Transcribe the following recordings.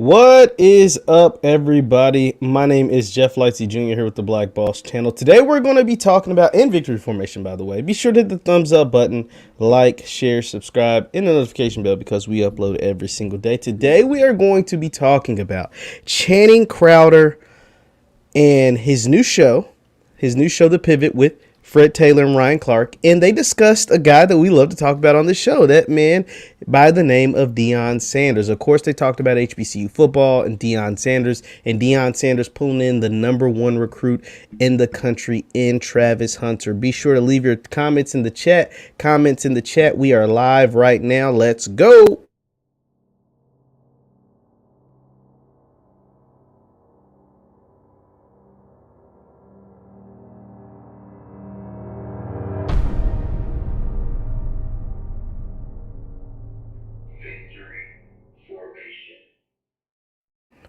What is up, everybody? My name is Jeff Lightsy Jr. here with the Black Boss channel. Today we're going to be talking about in victory formation, by the way. Be sure to hit the thumbs up button, like, share, subscribe, and the notification bell because we upload every single day. Today we are going to be talking about Channing Crowder and his new show, The Pivot, with Fred Taylor and Ryan Clark, and they discussed a guy that we love to talk about on the show, that man by the name of Deion Sanders. Of course, they talked about HBCU football and Deion Sanders pulling in the #1 recruit in the country in Travis Hunter. Be sure to leave your comments in the chat. We are live right now. Let's go.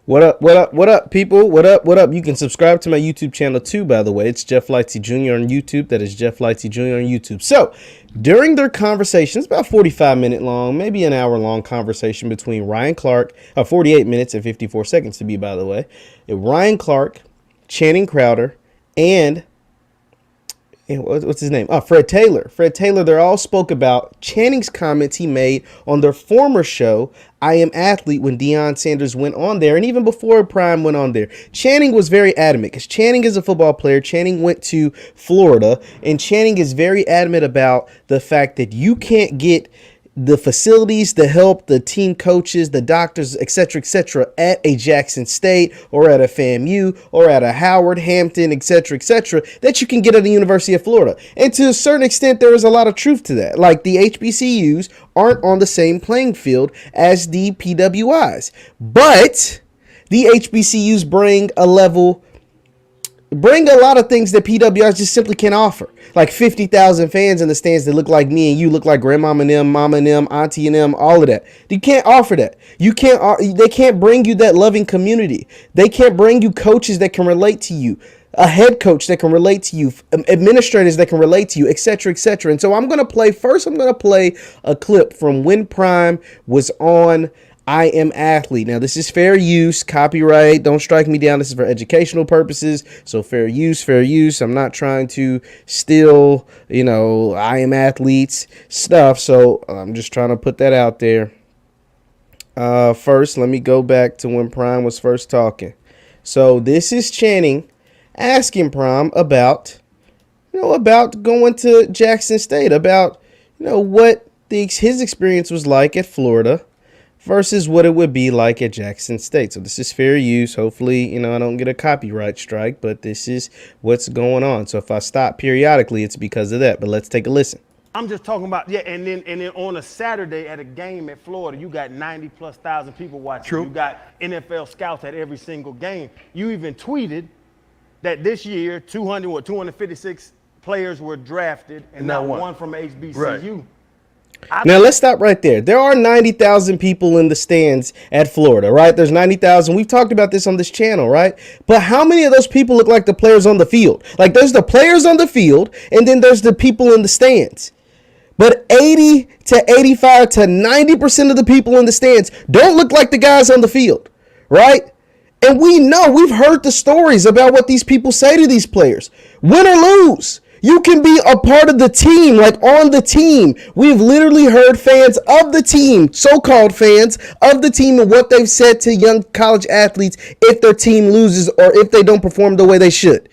What up, people? What up? You can subscribe to my YouTube channel too, by the way. It's Jeff Lightsy Jr. on YouTube. That is Jeff Lightsy Jr. on YouTube. So, during their conversation, it's about 45-minute long, maybe an hour-long conversation between Ryan Clark, 48 minutes and 54 seconds to be, by the way. Ryan Clark, Channing Crowder, and what's his name? Fred Taylor. They all spoke about Channing's comments he made on their former show, I Am Athlete, when Deion Sanders went on there, and even before Prime went on there. Channing was very adamant because Channing is a football player. Channing went to Florida, and Channing is very adamant about the fact that you can't get the facilities, the help, the team coaches, the doctors, etc., at a Jackson State or at a FAMU or at a Howard, Hampton, etc., that you can get at the University of Florida. And to a certain extent, there is a lot of truth to that. Like, the HBCUs aren't on the same playing field as the PWIs, but the HBCUs bring a lot of things that PWIs just simply can't offer. Like 50,000 fans in the stands that look like me and you, look like grandmama and them, mama and them, auntie and them, all of that. You can't offer that. They can't bring you that loving community. They can't bring you coaches that can relate to you, a head coach that can relate to you, administrators that can relate to you, etc. And so I'm going to play a clip from when Prime was on I Am Athlete. Now, this is fair use, copyright. Don't strike me down. This is for educational purposes. So fair use. I'm not trying to steal, I Am Athlete's stuff. So I'm just trying to put that out there. First, let me go back to when Prime was first talking. So this is Channing asking Prime about going to Jackson State, about, what his experience was like at Florida versus what it would be like at Jackson State. So this is fair use. Hopefully, I don't get a copyright strike, but this is what's going on. So if I stop periodically, it's because of that. But let's take a listen. I'm just talking about, and then on a Saturday at a game at Florida, you got 90,000+ people watching. True. You got NFL scouts at every single game. You even tweeted that this year 256 players were drafted and not one from HBCU. Right. Now, let's stop right there. There are 90,000 people in the stands at Florida, right? There's 90,000. We've talked about this on this channel, right? But how many of those people look like the players on the field? Like, there's the players on the field, and then there's the people in the stands. But 80 to 85 to 90% of the people in the stands don't look like the guys on the field, right? And we've heard the stories about what these people say to these players. Win or lose, you can be a part of the team, like on the team. We've literally heard fans of the team, so-called fans of the team, and what they've said to young college athletes if their team loses or if they don't perform the way they should.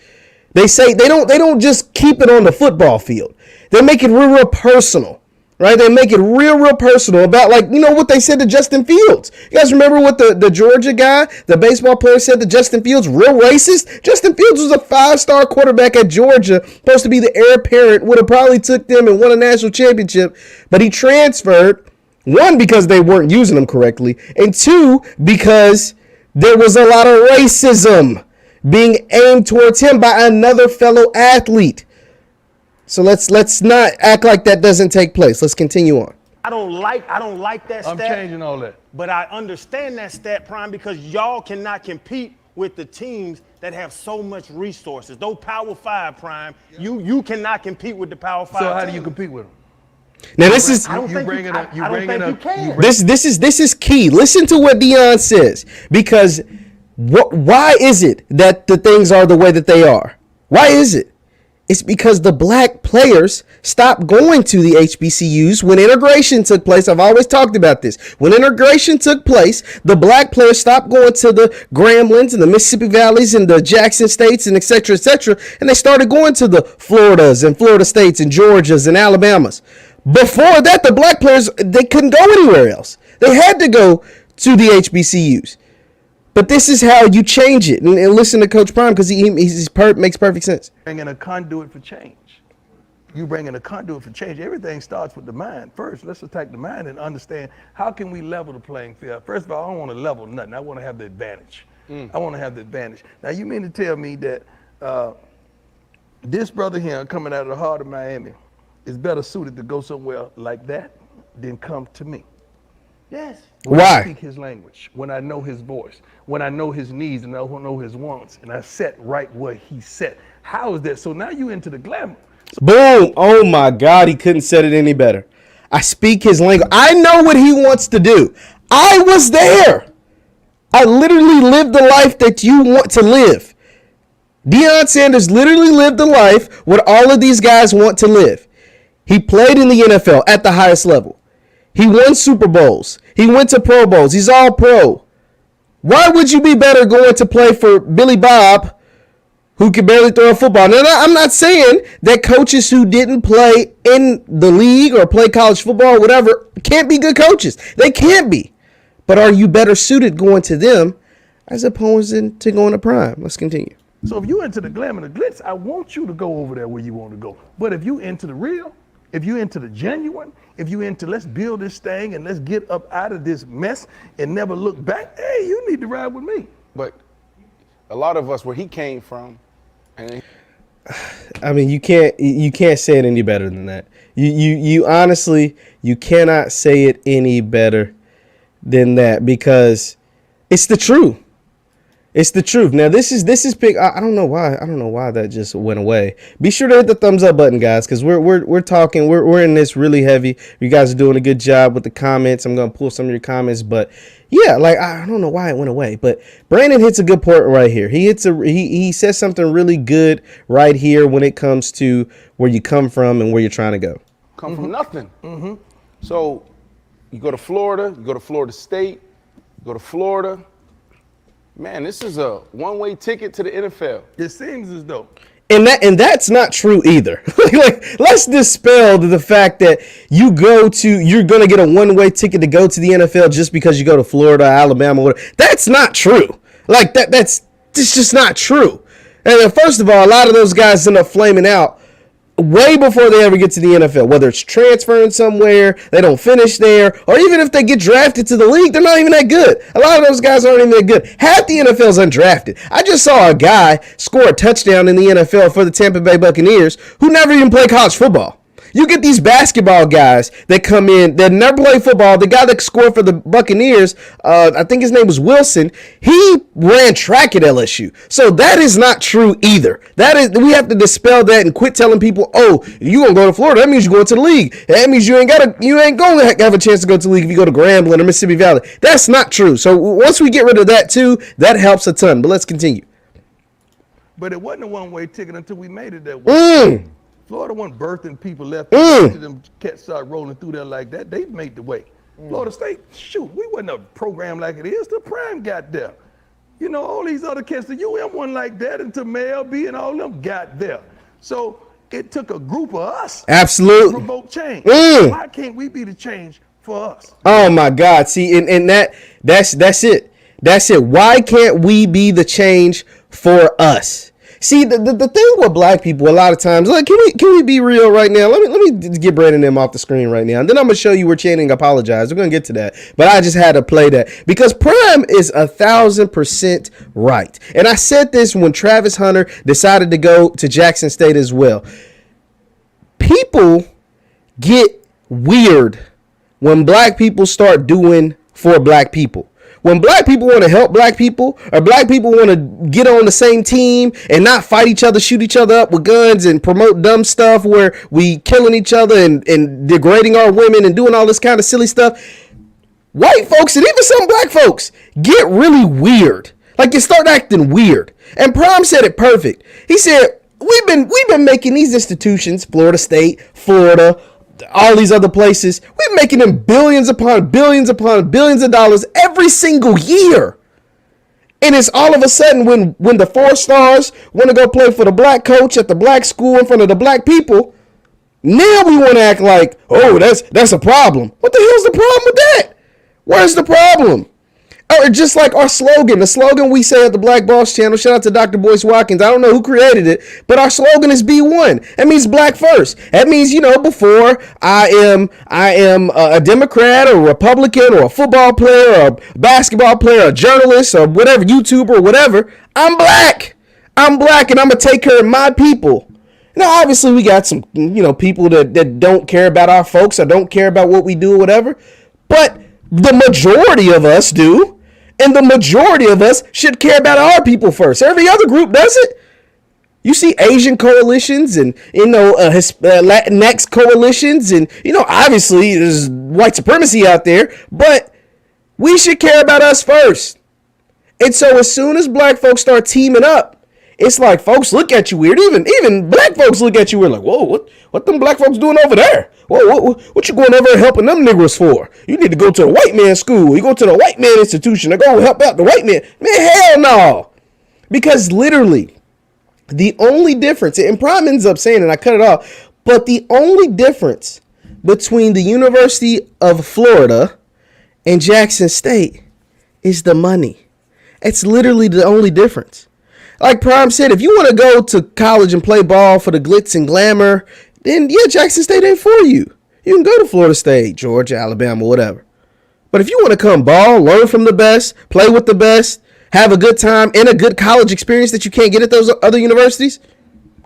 They say they don't just keep it on the football field. They make it real personal, right? They make it real personal about, what they said to Justin Fields. You guys remember what the Georgia guy, the baseball player, said to Justin Fields? Real racist. Justin Fields was a 5-star quarterback at Georgia, supposed to be the heir apparent, would have probably took them and won a national championship, but he transferred, one, because they weren't using him correctly, and two, because there was a lot of racism being aimed towards him by another fellow athlete. So let's not act like that doesn't take place. Let's continue on. I don't like that stat. I'm changing all that. But I understand that stat, Prime, because y'all cannot compete with the teams that have so much resources. Those Power 5, Prime, you cannot compete with the Power 5. So how do you compete with them? Now this is I don't think you can. this is key. Listen to what Deion says, because why is it that the things are the way that they are? Why is it? It's because the black players stopped going to the HBCUs when integration took place. I've always talked about this. When integration took place, the black players stopped going to the Gramblin's and the Mississippi Valleys and the Jackson States and et cetera, and they started going to the Floridas and Florida States and Georgias and Alabamas. Before that, the black players, they couldn't go anywhere else. They had to go to the HBCUs. But this is how you change it. And listen to Coach Prime, because he makes perfect sense. Bringing a conduit for change. You bringing a conduit for change. Everything starts with the mind. First, let's attack the mind and understand how can we level the playing field. First of all, I don't want to level nothing. I want to have the advantage. I want to have the advantage. Now, you mean to tell me that this brother here coming out of the heart of Miami is better suited to go somewhere like that than come to me? Yes. When Why? I speak his language, when I know his voice, when I know his needs and I know his wants, and I set right where he set. How is that? So now you into the glamour. Boom. Oh my God, he couldn't said it any better. I speak his language. I know what he wants to do. I was there. I literally lived the life that you want to live. Deion Sanders literally lived the life what all of these guys want to live. He played in the NFL at the highest level. He won Super Bowls. He went to Pro Bowls. He's all pro. Why would you be better going to play for Billy Bob, who can barely throw a football? Now, I'm not saying that coaches who didn't play in the league or play college football or whatever can't be good coaches. They can't be. But are you better suited going to them as opposed to going to Prime? Let's continue. So if you into the glamour and the glitz, I want you to go over there where you want to go. But if you into the real, if you into the genuine, if you into let's build this thing and let's get up out of this mess and never look back, hey, you need to ride with me. But a lot of us, where he came from, and I mean, you can't say it any better than that. You honestly, you cannot say it any better than that, because it's the truth. It's the truth. Now this is big. I don't know why that just went away. Be sure to hit the thumbs up button, guys, because we're talking. We're in this really heavy. You guys are doing a good job with the comments. I'm gonna pull some of your comments, but yeah, like I don't know why it went away. But Brandon hits a good point right here. He says something really good right here when it comes to where you come from and where you're trying to go. come from nothing. So you go to Florida, you go to Florida State, you go to Florida. Man, this is a one-way ticket to the NFL. It seems as though. And that's not true either. Like, let's dispel the fact that you're gonna get a one-way ticket to go to the NFL just because you go to Florida, Alabama, whatever. That's not true. Like that's just not true. And first of all, a lot of those guys end up flaming out way before they ever get to the NFL, whether it's transferring somewhere, they don't finish there, or even if they get drafted to the league, they're not even that good. A lot of those guys aren't even that good. Half the NFL's undrafted. I just saw a guy score a touchdown in the NFL for the Tampa Bay Buccaneers who never even played college football. You get these basketball guys that come in that never played football. The guy that scored for the Buccaneers, I think his name was Wilson. He ran track at LSU. So that is not true either. We have to dispel that and quit telling people, oh, you gonna go to Florida? That means you're going to the league. That means you ain't gonna have a chance to go to the league if you go to Grambling or Mississippi Valley. That's not true. So once we get rid of that too, that helps a ton. But let's continue. But it wasn't a one-way ticket until we made it that way. Florida wasn't birthing people left. Them cats start rolling through there like that. They made the way. Florida State, shoot, we wasn't a program like it is. The Prime got there. You know, all these other cats, the UM wasn't like that until Mel B and all them got there. So it took a group of us Absolutely. to provoke change. Why can't we be the change for us? Oh my God. See, and that's it. That's it. Why can't we be the change for us? See, the thing with black people a lot of times, like, can we be real right now? Let me get Brandon them off the screen right now, and then I'm gonna show you where Channing apologized. We're gonna get to that, but I just had to play that because Prime is 1,000% right. And I said this when Travis Hunter decided to go to Jackson State as well. People get weird when black people start doing for black people. When black people want to help black people, or black people want to get on the same team and not fight each other, shoot each other up with guns and promote dumb stuff where we killing each other and degrading our women and doing all this kind of silly stuff, white folks and even some black folks get really weird. Like, you start acting weird. And Prime said it perfect. He said, we've been making these institutions, Florida State, Florida, all these other places, we're making them billions upon billions of dollars every single year. And it's all of a sudden when the 4 stars want to go play for the black coach at the black school in front of the black people, now we want to act like, oh, that's a problem. What the hell's the problem with that? Where's the problem? Or just like our slogan, the slogan we say at the Black Boss Channel, shout out to Dr. Boyce Watkins. I don't know who created it, but our slogan is B1. That means black first. That means, before I am a Democrat or a Republican or a football player or a basketball player or a journalist or whatever, YouTuber or whatever, I'm black. I'm black and I'm going to take care of my people. Now, obviously, we got some, people that don't care about our folks or don't care about what we do or whatever, but the majority of us do. And the majority of us should care about our people first. Every other group does it. You see Asian coalitions and, Latinx coalitions and, obviously there's white supremacy out there, but we should care about us first. And so as soon as black folks start teaming up, it's like folks look at you weird. Even black folks look at you weird like, whoa, what them black folks doing over there? Whoa, what you going over there helping them niggers for? You need to go to a white man school. You go to the white man institution and go help out the white man. Man, hell no. Because literally, the only difference, and Prime ends up saying, and I cut it off, but the only difference between the University of Florida and Jackson State is the money. It's literally the only difference. Like Prime said, if you want to go to college and play ball for the glitz and glamour, then yeah, Jackson State ain't for you. You can go to Florida State, Georgia, Alabama, whatever. But if you want to come ball, learn from the best, play with the best, have a good time, and a good college experience that you can't get at those other universities,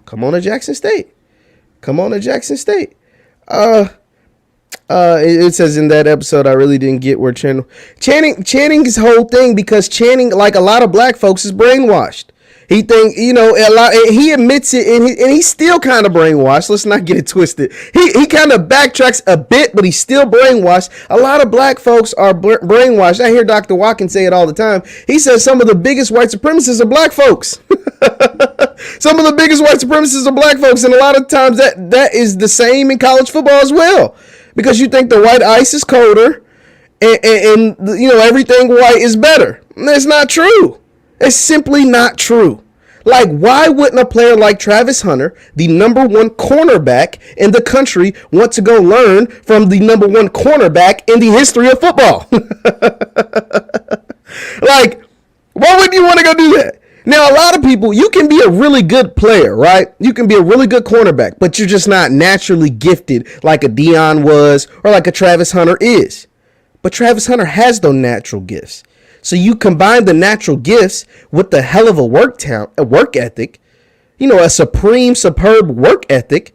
come on to Jackson State. Come on to Jackson State. It says in that episode, I really didn't get where Channing's whole thing, because Channing, like a lot of black folks, is brainwashed. He think, he admits it, and he's still kind of brainwashed. Let's not get it twisted. He kind of backtracks a bit, but he's still brainwashed. A lot of black folks are brainwashed. I hear Dr. Watkins say it all the time. He says some of the biggest white supremacists are black folks. Some of the biggest white supremacists are black folks, and a lot of times that is the same in college football as well. Because you think the white ice is colder, and everything white is better. That's not true. It's simply not true. Like, why wouldn't a player like Travis Hunter, the number 1 cornerback in the country, want to go learn from the number 1 cornerback in the history of football? Like, why wouldn't you want to go do that? Now, a lot of people, you can be a really good player, right? You can be a really good cornerback, but you're just not naturally gifted like a Deion was or like a Travis Hunter is. But Travis Hunter has no natural gifts. So you combine the natural gifts with the hell of a work ethic, a superb work ethic,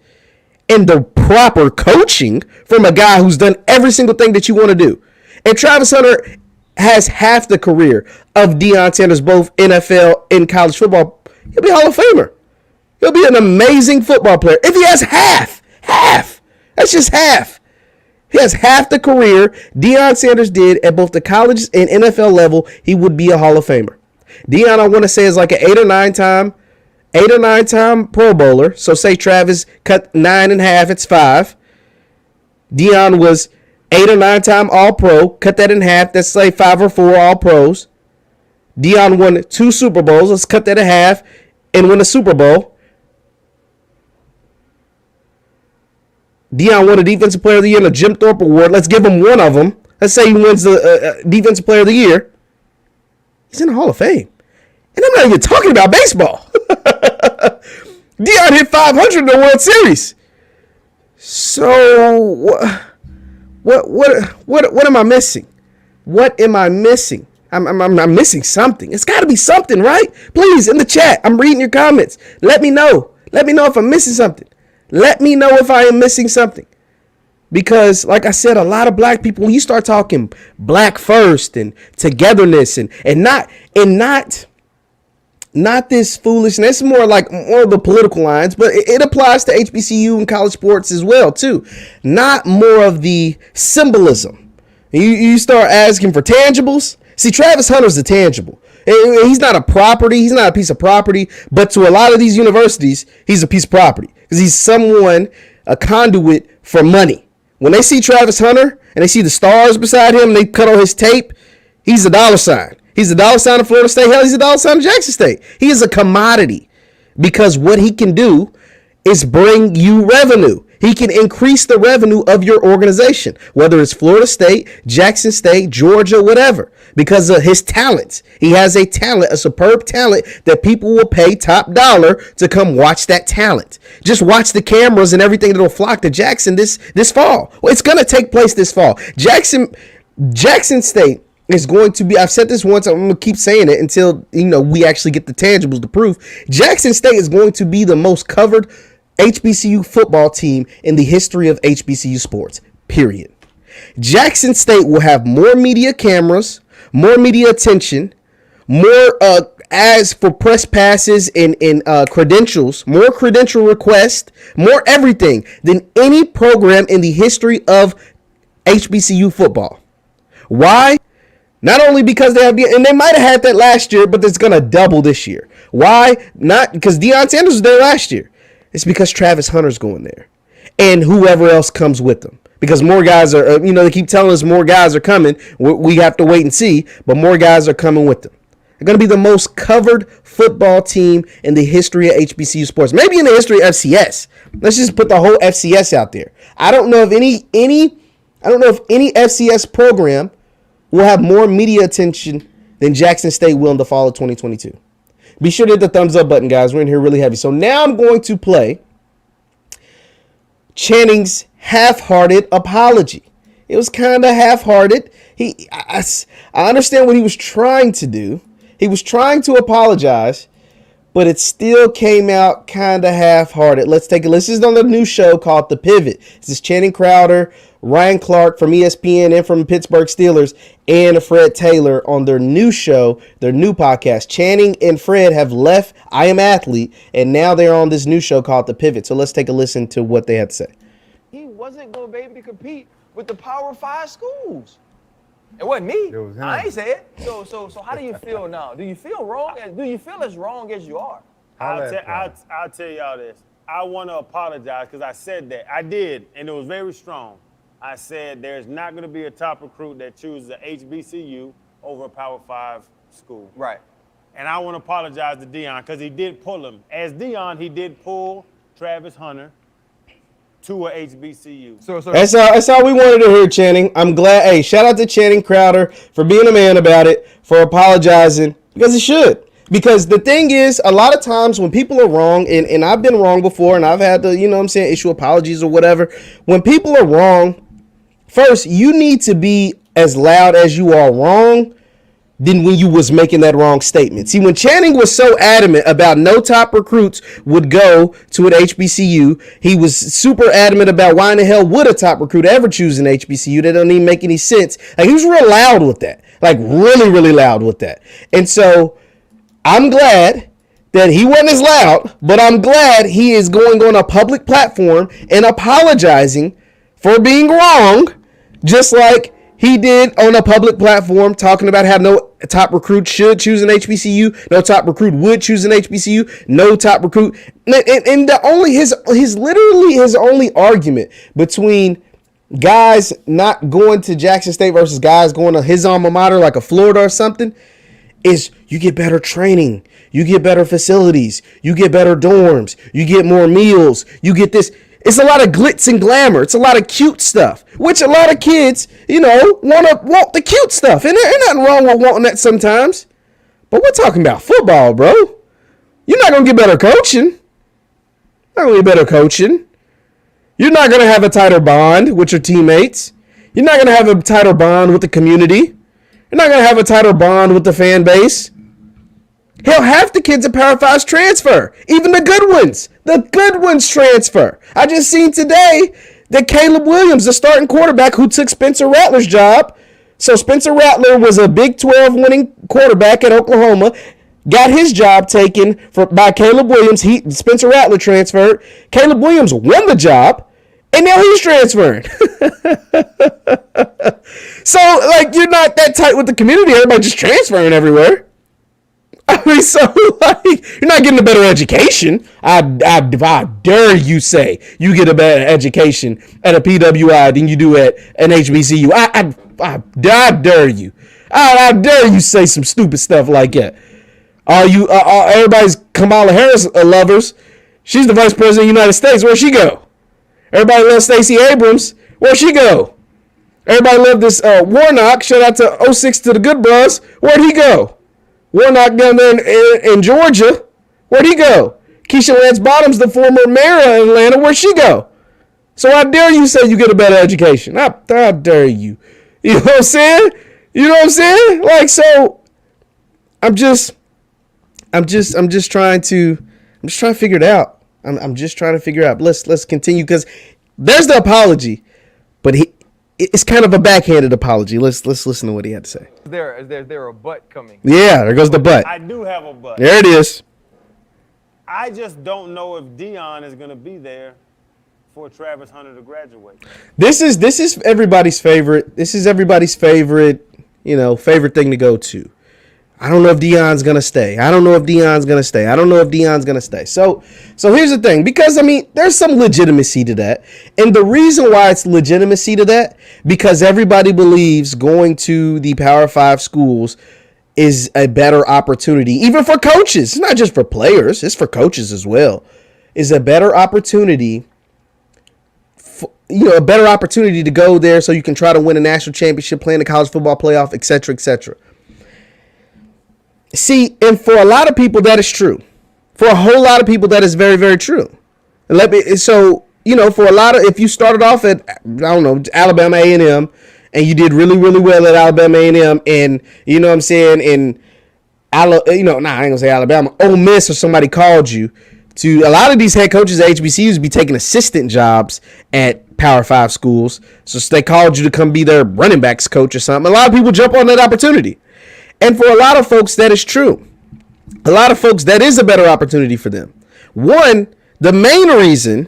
and the proper coaching from a guy who's done every single thing that you want to do. And Travis Hunter has half the career of Deion Sanders, both NFL and college football. He'll be a Hall of Famer. He'll be an amazing football player. If he has half, that's just half. He has half the career Deion Sanders did at both the college and NFL level. He would be a Hall of Famer. Deion, I want to say, is like an 8 or 9 time Pro Bowler. So say Travis cut 9 in half, it's 5. Deion was 8 or 9 time All Pro. Cut that in half, that's say 5 or 4 All Pros. Deion won 2 Super Bowls. Let's cut that in half and win a Super Bowl. Deion won a Defensive Player of the Year and a Jim Thorpe Award. Let's give him one of them. Let's say he wins the Defensive Player of the Year. He's in the Hall of Fame. And I'm not even talking about baseball. Deion hit 500 in the World Series. So what am I missing? What am I missing? I'm missing something. It's got to be something, right? Please, in the chat, I'm reading your comments. Let me know. Let me know if I'm missing something. Let me know if I am missing something. Because, like I said, a lot of black people, when you start talking black first and togetherness and not this foolishness, more like more of the political lines, but it applies to HBCU and college sports as well, too. Not more of the symbolism. You start asking for tangibles. See, Travis Hunter's a tangible. He's not a property. He's not a piece of property. But to a lot of these universities, he's a piece of property because he's someone, a conduit for money. When they see Travis Hunter and they see the stars beside him and they cut on his tape, he's a dollar sign. He's a dollar sign of Florida State. Hell, he's a dollar sign of Jackson State. He is a commodity because what he can do is bring you revenue. He can increase the revenue of your organization, whether it's Florida State, Jackson State, Georgia, whatever, because of his talents. He has a talent, a superb talent that people will pay top dollar to come watch that talent. Just watch the cameras and everything that'll flock to Jackson this fall. Well, it's going to take place this fall. Jackson State is going to be, I've said this once, I'm going to keep saying it until, we actually get the tangibles to prove. Jackson State is going to be the most covered HBCU football team in the history of HBCU sports, period. Jackson State will have more media cameras, more media attention, more ads for press passes and credentials, more credential requests, more everything than any program in the history of HBCU football. Why? Not only because they might have had that last year, but it's going to double this year. Why? Not because Deion Sanders was there last year. It's because Travis Hunter's going there and whoever else comes with them. Because more guys are, they keep telling us more guys are coming. We have to wait and see, but more guys are coming with them. They're going to be the most covered football team in the history of HBCU sports. Maybe in the history of FCS. Let's just put the whole FCS out there. I don't know if any FCS program will have more media attention than Jackson State will in the fall of 2022. Be sure to hit the thumbs up button, guys. We're in here really heavy. So now I'm going to play Channing's half-hearted apology. It was kind of half-hearted. I understand what he was trying to do. He was trying to apologize, but it still came out kind of half-hearted. Let's take a listen. This is on the new show called The Pivot. This is Channing Crowder, Ryan Clark from ESPN and from Pittsburgh Steelers, and Fred Taylor on their new show, their new podcast. Channing and Fred have left I Am Athlete, and now they're on this new show called The Pivot. So let's take a listen to what they had to say. He wasn't going to be able to compete with the Power 5 schools. It wasn't me. I ain't say it. So how do you feel now? Do you feel wrong? Do you feel as wrong as you are? I'll tell y'all this. I want to apologize because I said that. I did, and it was very strong. I said there's not going to be a top recruit that chooses a HBCU over a Power 5 school. Right. And I want to apologize to Deion because he did pull him. As Deion, he did pull Travis Hunter to a HBCU. So that's all we wanted to hear, Channing. I'm glad. Hey, shout out to Channing Crowder for being a man about it, for apologizing, because he should. Because the thing is, a lot of times when people are wrong, and I've been wrong before, and I've had to, issue apologies or whatever. When people are wrong, first, you need to be as loud as you are wrong than when you was making that wrong statement. See, when Channing was so adamant about no top recruits would go to an HBCU, he was super adamant about why in the hell would a top recruit ever choose an HBCU? That doesn't even make any sense. Like, he was real loud with that. Like, really, really loud with that. And so I'm glad that he wasn't as loud, but I'm glad he is going on a public platform and apologizing for being wrong, just like he did on a public platform talking about how no top recruit should choose an HBCU, no top recruit would choose an HBCU, no top recruit. And his only argument between guys not going to Jackson State versus guys going to his alma mater like a Florida or something is you get better training, you get better facilities, you get better dorms, you get more meals, you get this. It's a lot of glitz and glamour. It's a lot of cute stuff, which a lot of kids, want the cute stuff. And there's nothing wrong with wanting that sometimes. But we're talking about football, bro. You're not going to get better coaching. Not going to get better coaching. You're not going to have a tighter bond with your teammates. You're not going to have a tighter bond with the community. You're not going to have a tighter bond with the fan base. Hell, half the kids at Power 5s transfer. Even the good ones. The good ones transfer. I just seen today that Caleb Williams, the starting quarterback who took Spencer Rattler's job. So Spencer Rattler was a Big 12 winning quarterback at Oklahoma, got his job taken by Caleb Williams. Spencer Rattler transferred. Caleb Williams won the job, and now he's transferring. So, like, you're not that tight with the community. Everybody just transferring everywhere. I mean, so, like, you're not getting a better education. I dare you say you get a better education at a PWI than you do at an HBCU. I dare you. I dare you say some stupid stuff like that. Everybody's Kamala Harris lovers. She's the vice president of the United States. Where'd she go? Everybody loves Stacey Abrams. Where'd she go? Everybody loved this Warnock. Shout out to 06 to the good bros. Where'd he go? Warnock down there in Georgia. Where'd he go? Keisha Lance Bottoms, the former mayor of Atlanta. Where'd she go? So I dare you say you get a better education. I dare you. You know what I'm saying? You know what I'm saying? Like, so I'm just trying to figure it out. I'm just trying to figure out. Let's continue, because there's the apology, but it's kind of a backhanded apology. Let's listen to what he had to say. Is there a butt coming? Yeah, there goes the butt. I do have a but. There it is. I just don't know if Deion is going to be there for Travis Hunter to graduate. This is everybody's favorite. This is everybody's favorite, favorite thing to go to. I don't know if Deion's going to stay. I don't know if Deion's going to stay. I don't know if Deion's going to stay. So here's the thing, because I mean, there's some legitimacy to that. And the reason why it's legitimacy to that, because everybody believes going to the Power 5 schools is a better opportunity, even for coaches. It's not just for players, it's for coaches as well. Is a better opportunity, a better opportunity to go there so you can try to win a national championship, play in the college football playoff, et cetera, et cetera. See, and for a lot of people, that is true. For a whole lot of people, that is very, very true. For a lot of, if you started off at, Alabama A&M, and you did really, really well at Alabama A&M, and, you know what I'm saying, and, I ain't gonna say Alabama, Ole Miss or somebody called you to, a lot of these head coaches at HBCUs be taking assistant jobs at Power 5 schools. So they called you to come be their running backs coach or something. A lot of people jump on that opportunity. And for a lot of folks, that is true. A lot of folks, that is a better opportunity for them. One, the main reason,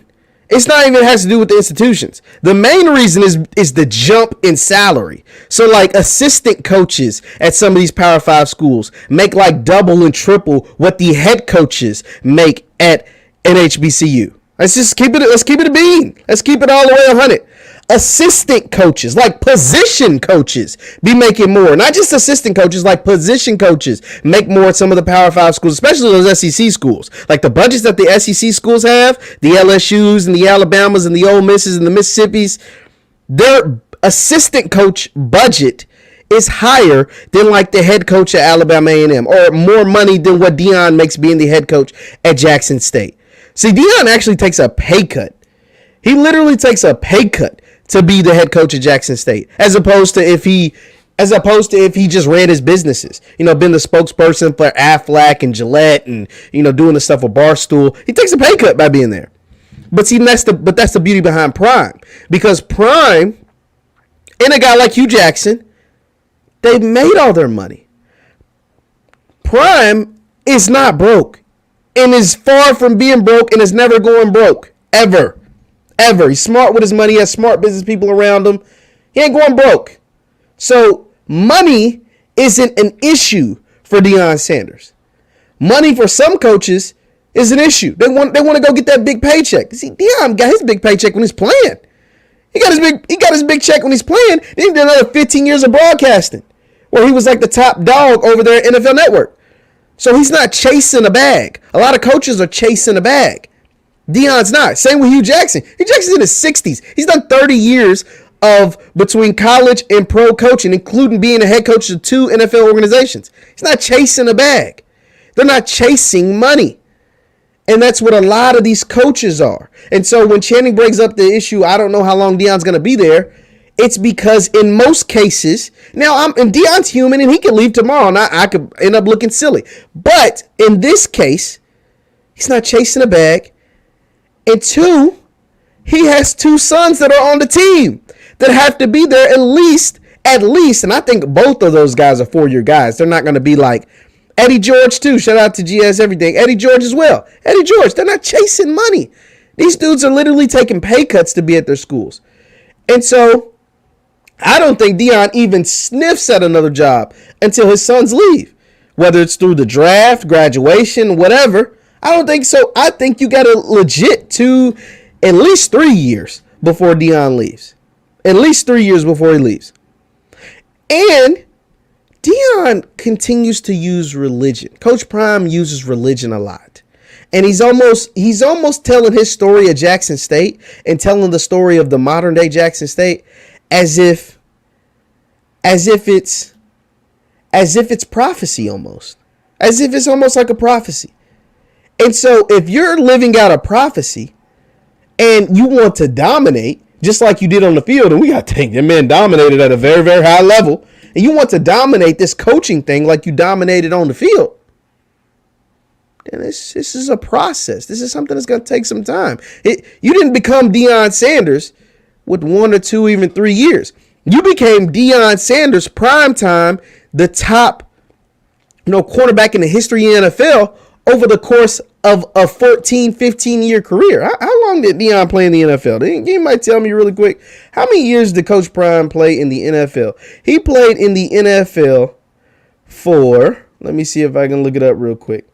it's not even has to do with the institutions. The main reason is the jump in salary. So like assistant coaches at some of these Power 5 schools make like double and triple what the head coaches make at an HBCU. Let's keep it a bean. Let's keep it all the way 100. Assistant coaches, like position coaches, be making more. Not just assistant coaches, like position coaches make more at some of the Power 5 schools, especially those SEC schools. Like the budgets that the SEC schools have, the LSUs and the Alabamas and the Ole Misses and the Mississippis, their assistant coach budget is higher than like the head coach at Alabama A&M, or more money than what Deion makes being the head coach at Jackson State. See, Deion actually takes a pay cut. He literally takes a pay cut to be the head coach at Jackson State, as opposed to if he just ran his businesses, been the spokesperson for Aflac and Gillette and, doing the stuff with Barstool. He takes a pay cut by being there. But see, that's the beauty behind Prime, because Prime and a guy like Hugh Jackson, they've made all their money. Prime is not broke and is far from being broke and is never going broke, ever. He's smart with his money. He has smart business people around him. He ain't going broke. So money isn't an issue for Deion Sanders. Money for some coaches is an issue. They want to go get that big paycheck. See, Deion got his big paycheck when he's playing. He got his big check when he's playing. Then he did another 15 years of broadcasting, where he was like the top dog over there at NFL Network. So he's not chasing a bag. A lot of coaches are chasing a bag. Deion's not. Same with Hugh Jackson. Hugh Jackson's in his 60s. He's done 30 years of between college and pro coaching, including being a head coach of 2 NFL organizations. He's not chasing a bag. They're not chasing money. And that's what a lot of these coaches are. And so when Channing brings up the issue, I don't know how long Deion's going to be there, it's because in most cases, and Deion's human and he could leave tomorrow and I could end up looking silly. But in this case, he's not chasing a bag. And 2, he has 2 sons that are on the team that have to be there at least, and I think both of those guys are 4-year guys. They're not going to be like Eddie George too. Shout out to GS Everything. Eddie George as well. Eddie George, they're not chasing money. These dudes are literally taking pay cuts to be at their schools. And so I don't think Deion even sniffs at another job until his sons leave, whether it's through the draft, graduation, whatever. I don't think so. I think you got to legit 2, at least 3 years before Deion leaves. At least 3 years before he leaves. And Deion continues to use religion. Coach Prime uses religion a lot. And he's almost telling his story of Jackson State and telling the story of the modern day Jackson State as if it's prophecy almost. As if it's almost like a prophecy. And so if you're living out a prophecy and you want to dominate, just like you did on the field, and we got to think that man dominated at a very, very high level, and you want to dominate this coaching thing like you dominated on the field, then this is a process. This is something that's going to take some time. You didn't become Deion Sanders with 1 or 2, even 3 years. You became Deion Sanders prime time, the top cornerback in the history of the NFL over the course of a 14, 15-year career. How long did Deion play in the NFL? You might tell me really quick. How many years did Coach Prime play in the NFL? He played in the NFL for, let me see if I can look it up real quick.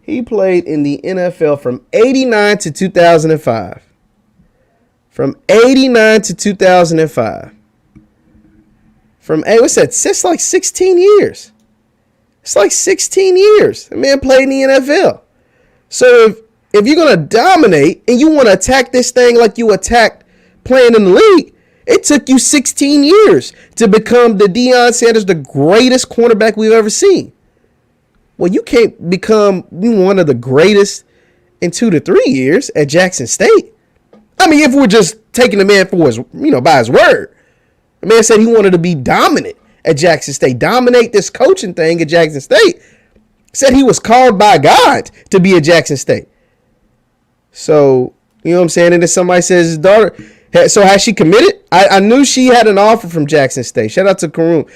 He played in the NFL from 89 to 2005. From 89 to 2005. What's that? It's like 16 years. It's like 16 years. The man played in the NFL. So if you're going to dominate and you want to attack this thing like you attacked playing in the league, it took you 16 years to become the Deion Sanders, the greatest cornerback we've ever seen. Well, you can't become one of the greatest in 2 to 3 years at Jackson State. I mean, if we're just taking the man for his, by his word. The man said he wanted to be dominant at Jackson State, dominate this coaching thing at Jackson State. Said he was called by God to be at Jackson State. So, you know what I'm saying? And then somebody says his daughter, so has she committed? I knew she had an offer from Jackson State. Shout out to Karoon.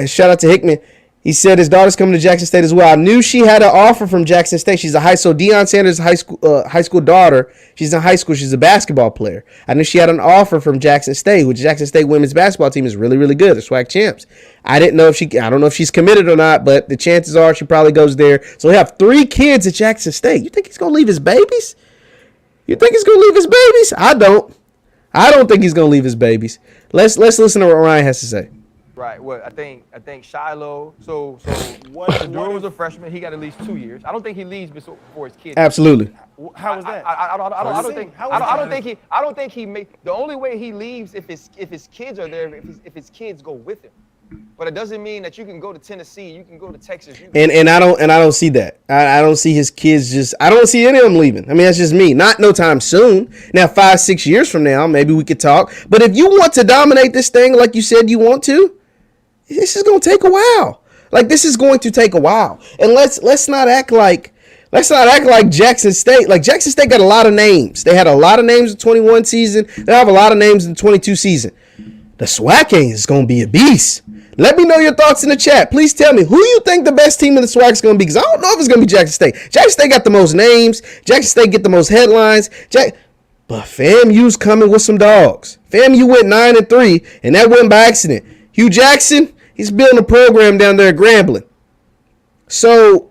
Shout out to Hickman. He said his daughter's coming to Jackson State as well. I knew she had an offer from Jackson State. She's so Deion Sanders' high school daughter. She's in high school. She's a basketball player. I knew she had an offer from Jackson State, which Jackson State women's basketball team is really, really good. They're SWAC champs. I don't know if she's committed or not, but the chances are she probably goes there. So we have 3 kids at Jackson State. You think he's gonna leave his babies? I don't think he's gonna leave his babies. Let's listen to what Ryan has to say. Right. Well, I think Shiloh. So Durham was a freshman. He got at least 2 years. I don't think he leaves before his kids. Absolutely. How was that? I don't think he make. The only way he leaves if his kids are there, if his kids go with him. But it doesn't mean that you can go to Tennessee, you can go to Texas. And I don't see that. I don't see his kids I don't see any of them leaving. I mean, that's just me. Not no time soon. Now, 5-6 years from now, maybe we could talk. But if you want to dominate this thing like you said you want to, this is going to take a while. This is going to take a while. And let's not act like Jackson State. Jackson State got a lot of names. They had a lot of names in the 21 season. They have a lot of names in the 22 season. The SWAC is going to be a beast. Let me know your thoughts in the chat. Please tell me who you think the best team in the SWAC is going to be, because I don't know if it's going to be Jackson State. Jackson State got the most names. Jackson State get the most headlines. But FAMU's coming with some dogs. FAMU went 9-3, and that wasn't by accident. Hugh Jackson, he's building a program down there at Grambling. So,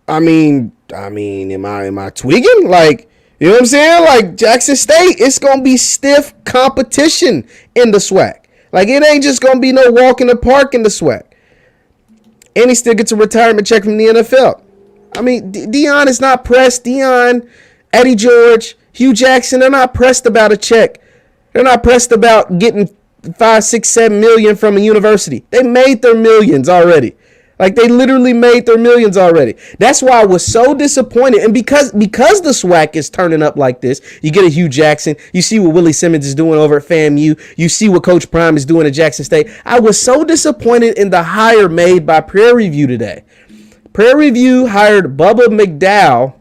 I mean, am I tweaking? You know what I'm saying? Jackson State, it's going to be stiff competition in the SWAC. It ain't just going to be no walk in the park in the SWAC. And he still gets a retirement check from the NFL. I mean, Deion is not pressed. Deion, Eddie George, Hugh Jackson, they're not pressed about a check. They're not pressed about getting 5, 6, 7 million from a university. They made their millions already. They literally made their millions already. That's why I was so disappointed. And because the SWAC is turning up like this, you get a Hugh Jackson. You see what Willie Simmons is doing over at FAMU. You see what Coach Prime is doing at Jackson State. I was so disappointed in the hire made by Prairie View today. Prairie View hired Bubba McDowell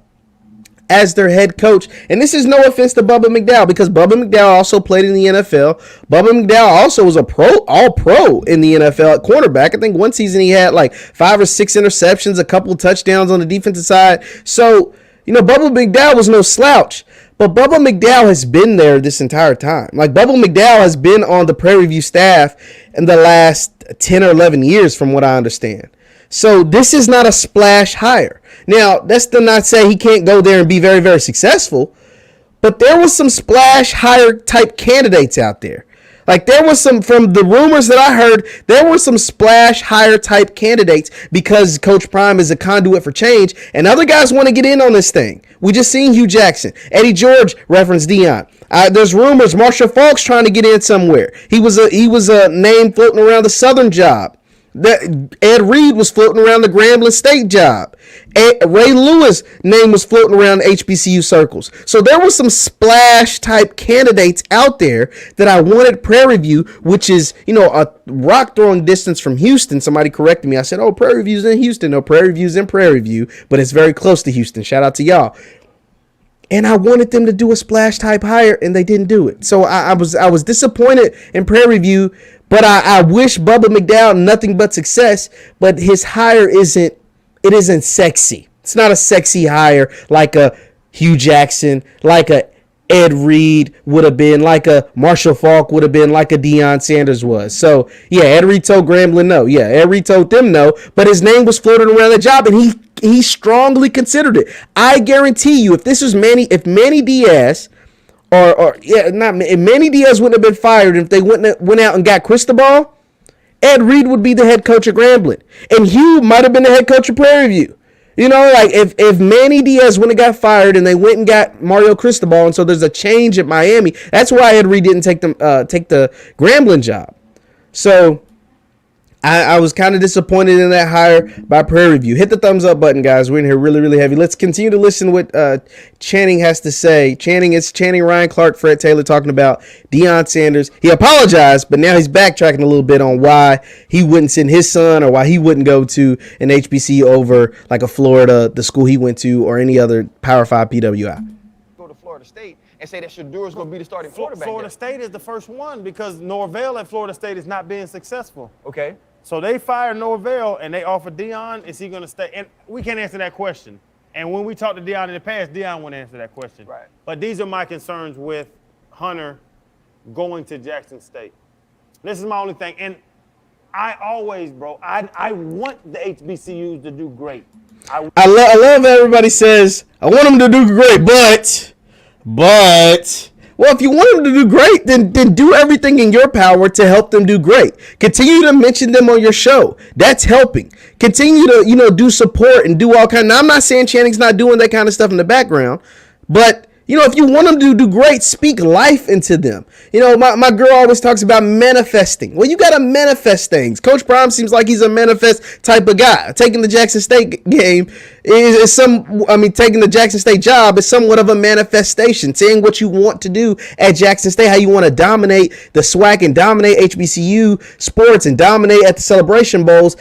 as their head coach. And this is no offense to Bubba McDowell, because Bubba McDowell also played in the NFL. Bubba McDowell also was a all-pro in the NFL at cornerback. I think one season he had like 5 or 6 interceptions, a couple of touchdowns on the defensive side. So, Bubba McDowell was no slouch. But Bubba McDowell has been there this entire time. Like, Bubba McDowell has been on the Prairie View staff in the last 10 or 11 years, from what I understand. So this is not a splash hire. Now, that's to not say he can't go there and be very, very successful. But there was some splash hire type candidates out there. Like, there was some, from the rumors that I heard, there were some splash hire type candidates because Coach Prime is a conduit for change, and other guys want to get in on this thing. We just seen Hugh Jackson. Eddie George referenced Deion. There's rumors Marshall Faulk's trying to get in somewhere. He was a name floating around the Southern job. Ed Reed was floating around the Grambling State job. Ray Lewis' name was floating around HBCU circles. So there were some splash type candidates out there that I wanted Prairie View, which is, a rock throwing distance from Houston. Somebody corrected me. I said, oh, Prairie View's in Houston. No, Prairie View's in Prairie View, but it's very close to Houston. Shout out to y'all. And I wanted them to do a splash type hire, and they didn't do it. So I was disappointed in Prairie View, but I wish Bubba McDowell nothing but success. But his hire isn't sexy. It's not a sexy hire like a Hugh Jackson, like a Ed Reed would have been, like a Marshall Faulk would have been, like a Deion Sanders was. So, yeah, Ed Reed told Grambling no. Yeah, Ed Reed told them no, but his name was floating around the job, and he strongly considered it. I guarantee you, if Manny Diaz, if Manny Diaz wouldn't have been fired, and if they went out and got Cristobal, Ed Reed would be the head coach of Grambling, and Hugh might have been the head coach of Prairie View. Like if Manny Diaz wouldn't have got fired and they went and got Mario Cristobal, and so there's a change at Miami. That's why Ed Reed didn't take the Grambling job. So I was kind of disappointed in that hire by Prairie View. Hit the thumbs up button, guys. We're in here really, really heavy. Let's continue to listen to what Channing has to say. Channing, Ryan Clark, Fred Taylor talking about Deion Sanders. He apologized, but now he's backtracking a little bit on why he wouldn't send his son or why he wouldn't go to an HBCU over like a Florida, the school he went to, or any other Power 5 PWI. Go to Florida State and say that Shadur's going to be the starting quarterback. Florida State is the first one because Norvell at Florida State is not being successful. Okay. So they fired Norvell and they offered Deion. Is he going to stay? And we can't answer that question. And when we talked to Deion in the past, Deion wouldn't answer that question. Right. But these are my concerns with Hunter going to Jackson State. This is my only thing. And I always, bro, I want the HBCUs to do great. I love everybody says, I want them to do great, but, well, if you want them to do great, then do everything in your power to help them do great. Continue to mention them on your show. That's helping. Continue to, do support and do all kind. Now, I'm not saying Channing's not doing that kind of stuff in the background, but if you want them to do great, speak life into them. My girl always talks about manifesting. Well, you got to manifest things. Coach Prime seems like he's a manifest type of guy. Taking the Jackson State game taking the Jackson State job is somewhat of a manifestation. Saying what you want to do at Jackson State, how you want to dominate the SWAC and dominate HBCU sports and dominate at the Celebration Bowls.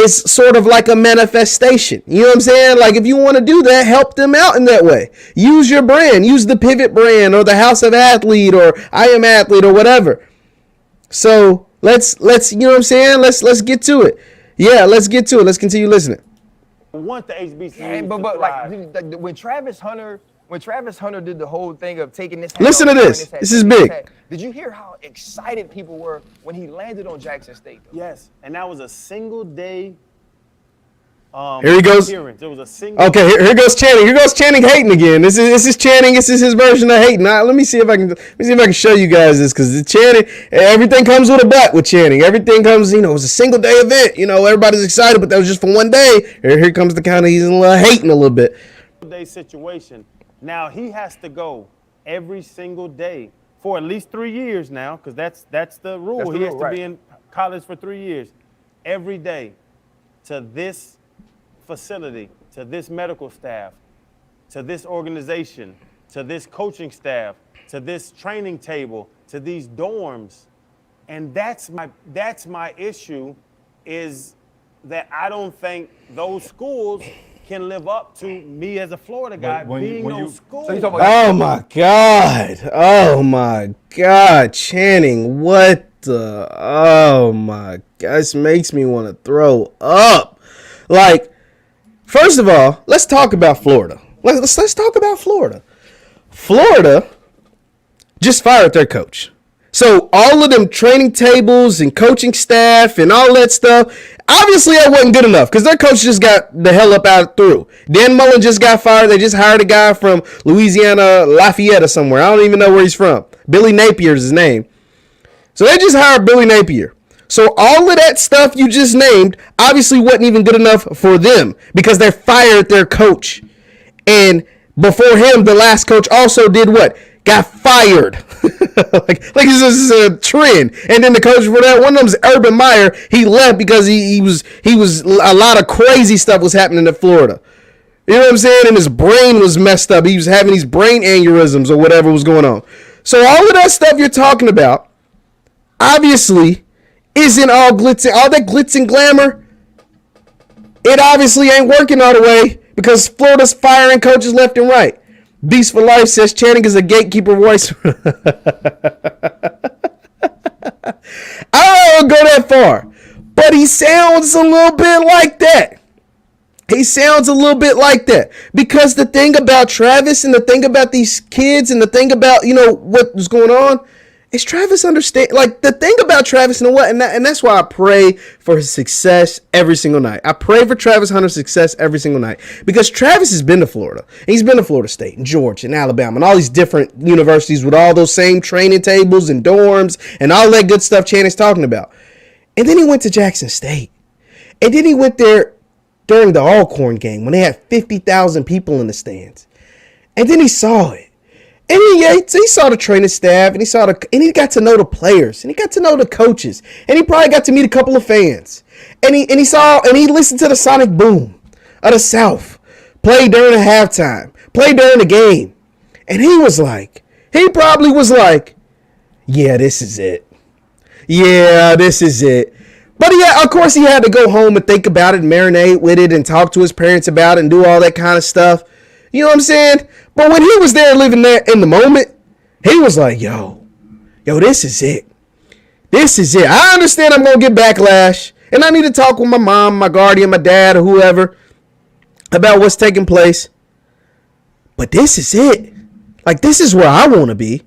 It's sort of like a manifestation. You know what I'm saying? Like, if you want to do that, help them out in that way. Use your brand. Use the Pivot brand or the House of Athlete or I Am Athlete or whatever. So let's you know what I'm saying? Let's get to it. Yeah, let's get to it. Let's continue listening. I want the HBCUs but like when Travis Hunter did the whole thing of taking this. Listen to this. This is big. Did you hear how excited people were when he landed on Jackson State? Though? Yes, and that was a single day. Here he goes. It was a single. Okay, here goes Channing. Here goes Channing hating again. This is Channing. This is his version of hating. Now, let me see if I can show you guys this, because Channing, everything comes with a but with Channing. Everything comes, it was a single day event. Everybody's excited, but that was just for one day. Here comes the kind of he's hating a little bit. Day situation. Now he has to go every single day for at least 3 years now, because that's the rule. He has to be in college for 3 years, every day, to this facility, to this medical staff, to this organization, to this coaching staff, to this training table, to these dorms. And that's my issue, is that I don't think those schools can live up to me as a Florida guy being those schools. So you talking about Oh my God. Oh my God. Channing, what the? Oh my God. This makes me want to throw up. Like, first of all, let's talk about Florida. Let's talk about Florida. Florida just fired their coach. So all of them training tables and coaching staff and all that stuff, obviously that wasn't good enough because their coach just got the hell up out through. Dan Mullen just got fired. They just hired a guy from Louisiana, Lafayette or somewhere. I don't even know where he's from. Billy Napier is his name. So they just hired Billy Napier. So all of that stuff you just named obviously wasn't even good enough for them because they fired their coach. And before him, the last coach also did what? Got fired. like this is a trend. And then the coach for that, one of them's Urban Meyer. He left because he was a lot of crazy stuff was happening in Florida. You know what I'm saying? And his brain was messed up. He was having these brain aneurysms or whatever was going on. So all of that stuff you're talking about, obviously, isn't all glitz and all that glitz and glamour. It obviously ain't working all the way because Florida's firing coaches left and right. Beast for Life says Channing is a gatekeeper voice. I don't go that far, but he sounds a little bit like that. He sounds a little bit like that because the thing about Travis and the thing about these kids and the thing about, what was going on is Travis understand. Like the thing about Travis and that's why I pray for his success every single night. I pray for Travis Hunter's success every single night because Travis has been to Florida. He's been to Florida State and Georgia and Alabama and all these different universities with all those same training tables and dorms and all that good stuff Channing's talking about. And then he went to Jackson State. And then he went there during the Alcorn game when they had 50,000 people in the stands. And then he saw it. And he saw the training staff, and he got to know the players, and he got to know the coaches, and he probably got to meet a couple of fans, and he listened to the sonic boom of the South play during the halftime, play during the game, and he probably was like, yeah, this is it. Yeah, this is it. But yeah, of course he had to go home and think about it, and marinate with it, and talk to his parents about it, and do all that kind of stuff. You know what I'm saying? But when he was there living there in the moment, he was like, yo, this is it. This is it. I understand I'm going to get backlash. And I need to talk with my mom, my guardian, my dad, or whoever about what's taking place. But this is it. Like, this is where I want to be.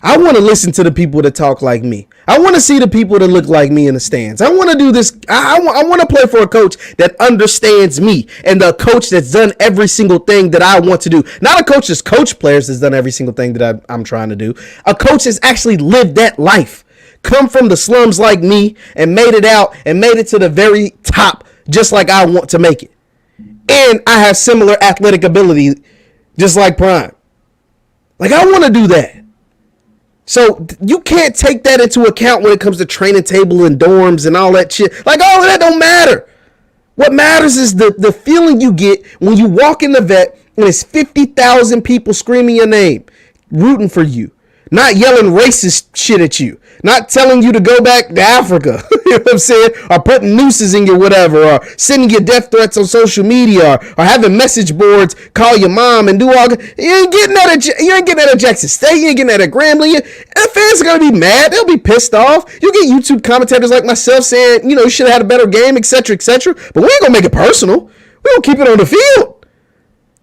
I want to listen to the people that talk like me. I want to see the people that look like me in the stands. I want to do this. I want to play for a coach that understands me and the coach that's done every single thing that I want to do. Not a coach that's coached players that's done every single thing that I'm trying to do. A coach that's actually lived that life. Come from the slums like me and made it out and made it to the very top just like I want to make it. And I have similar athletic ability just like Prime. Like, I want to do that. So you can't take that into account when it comes to training table and dorms and all that shit. Like, all of that don't matter. What matters is the feeling you get when you walk in the vet and it's 50,000 people screaming your name, rooting for you, not yelling racist shit at you, not telling you to go back to Africa, you know what I'm saying, or putting nooses in your whatever, or sending you death threats on social media, or having message boards call your mom and do all. You ain't getting that at Jackson State. You ain't getting that at Grambling. The fans are gonna be mad. They'll be pissed off. You get YouTube commentators like myself saying, you should have had a better game, etc., etc. But we ain't gonna make it personal. We gonna keep it on the field.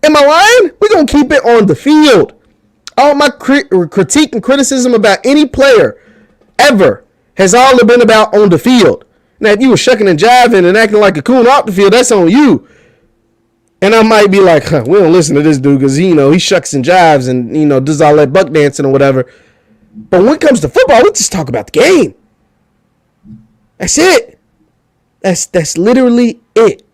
Am I lying? We gonna keep it on the field. All my critique and criticism about any player ever has all been about on the field. Now, if you were shucking and jiving and acting like a coon off the field, that's on you. And I might be like, we don't listen to this dude because, he shucks and jives and, does all that buck dancing or whatever. But when it comes to football, we just talk about the game. That's it. That's literally it.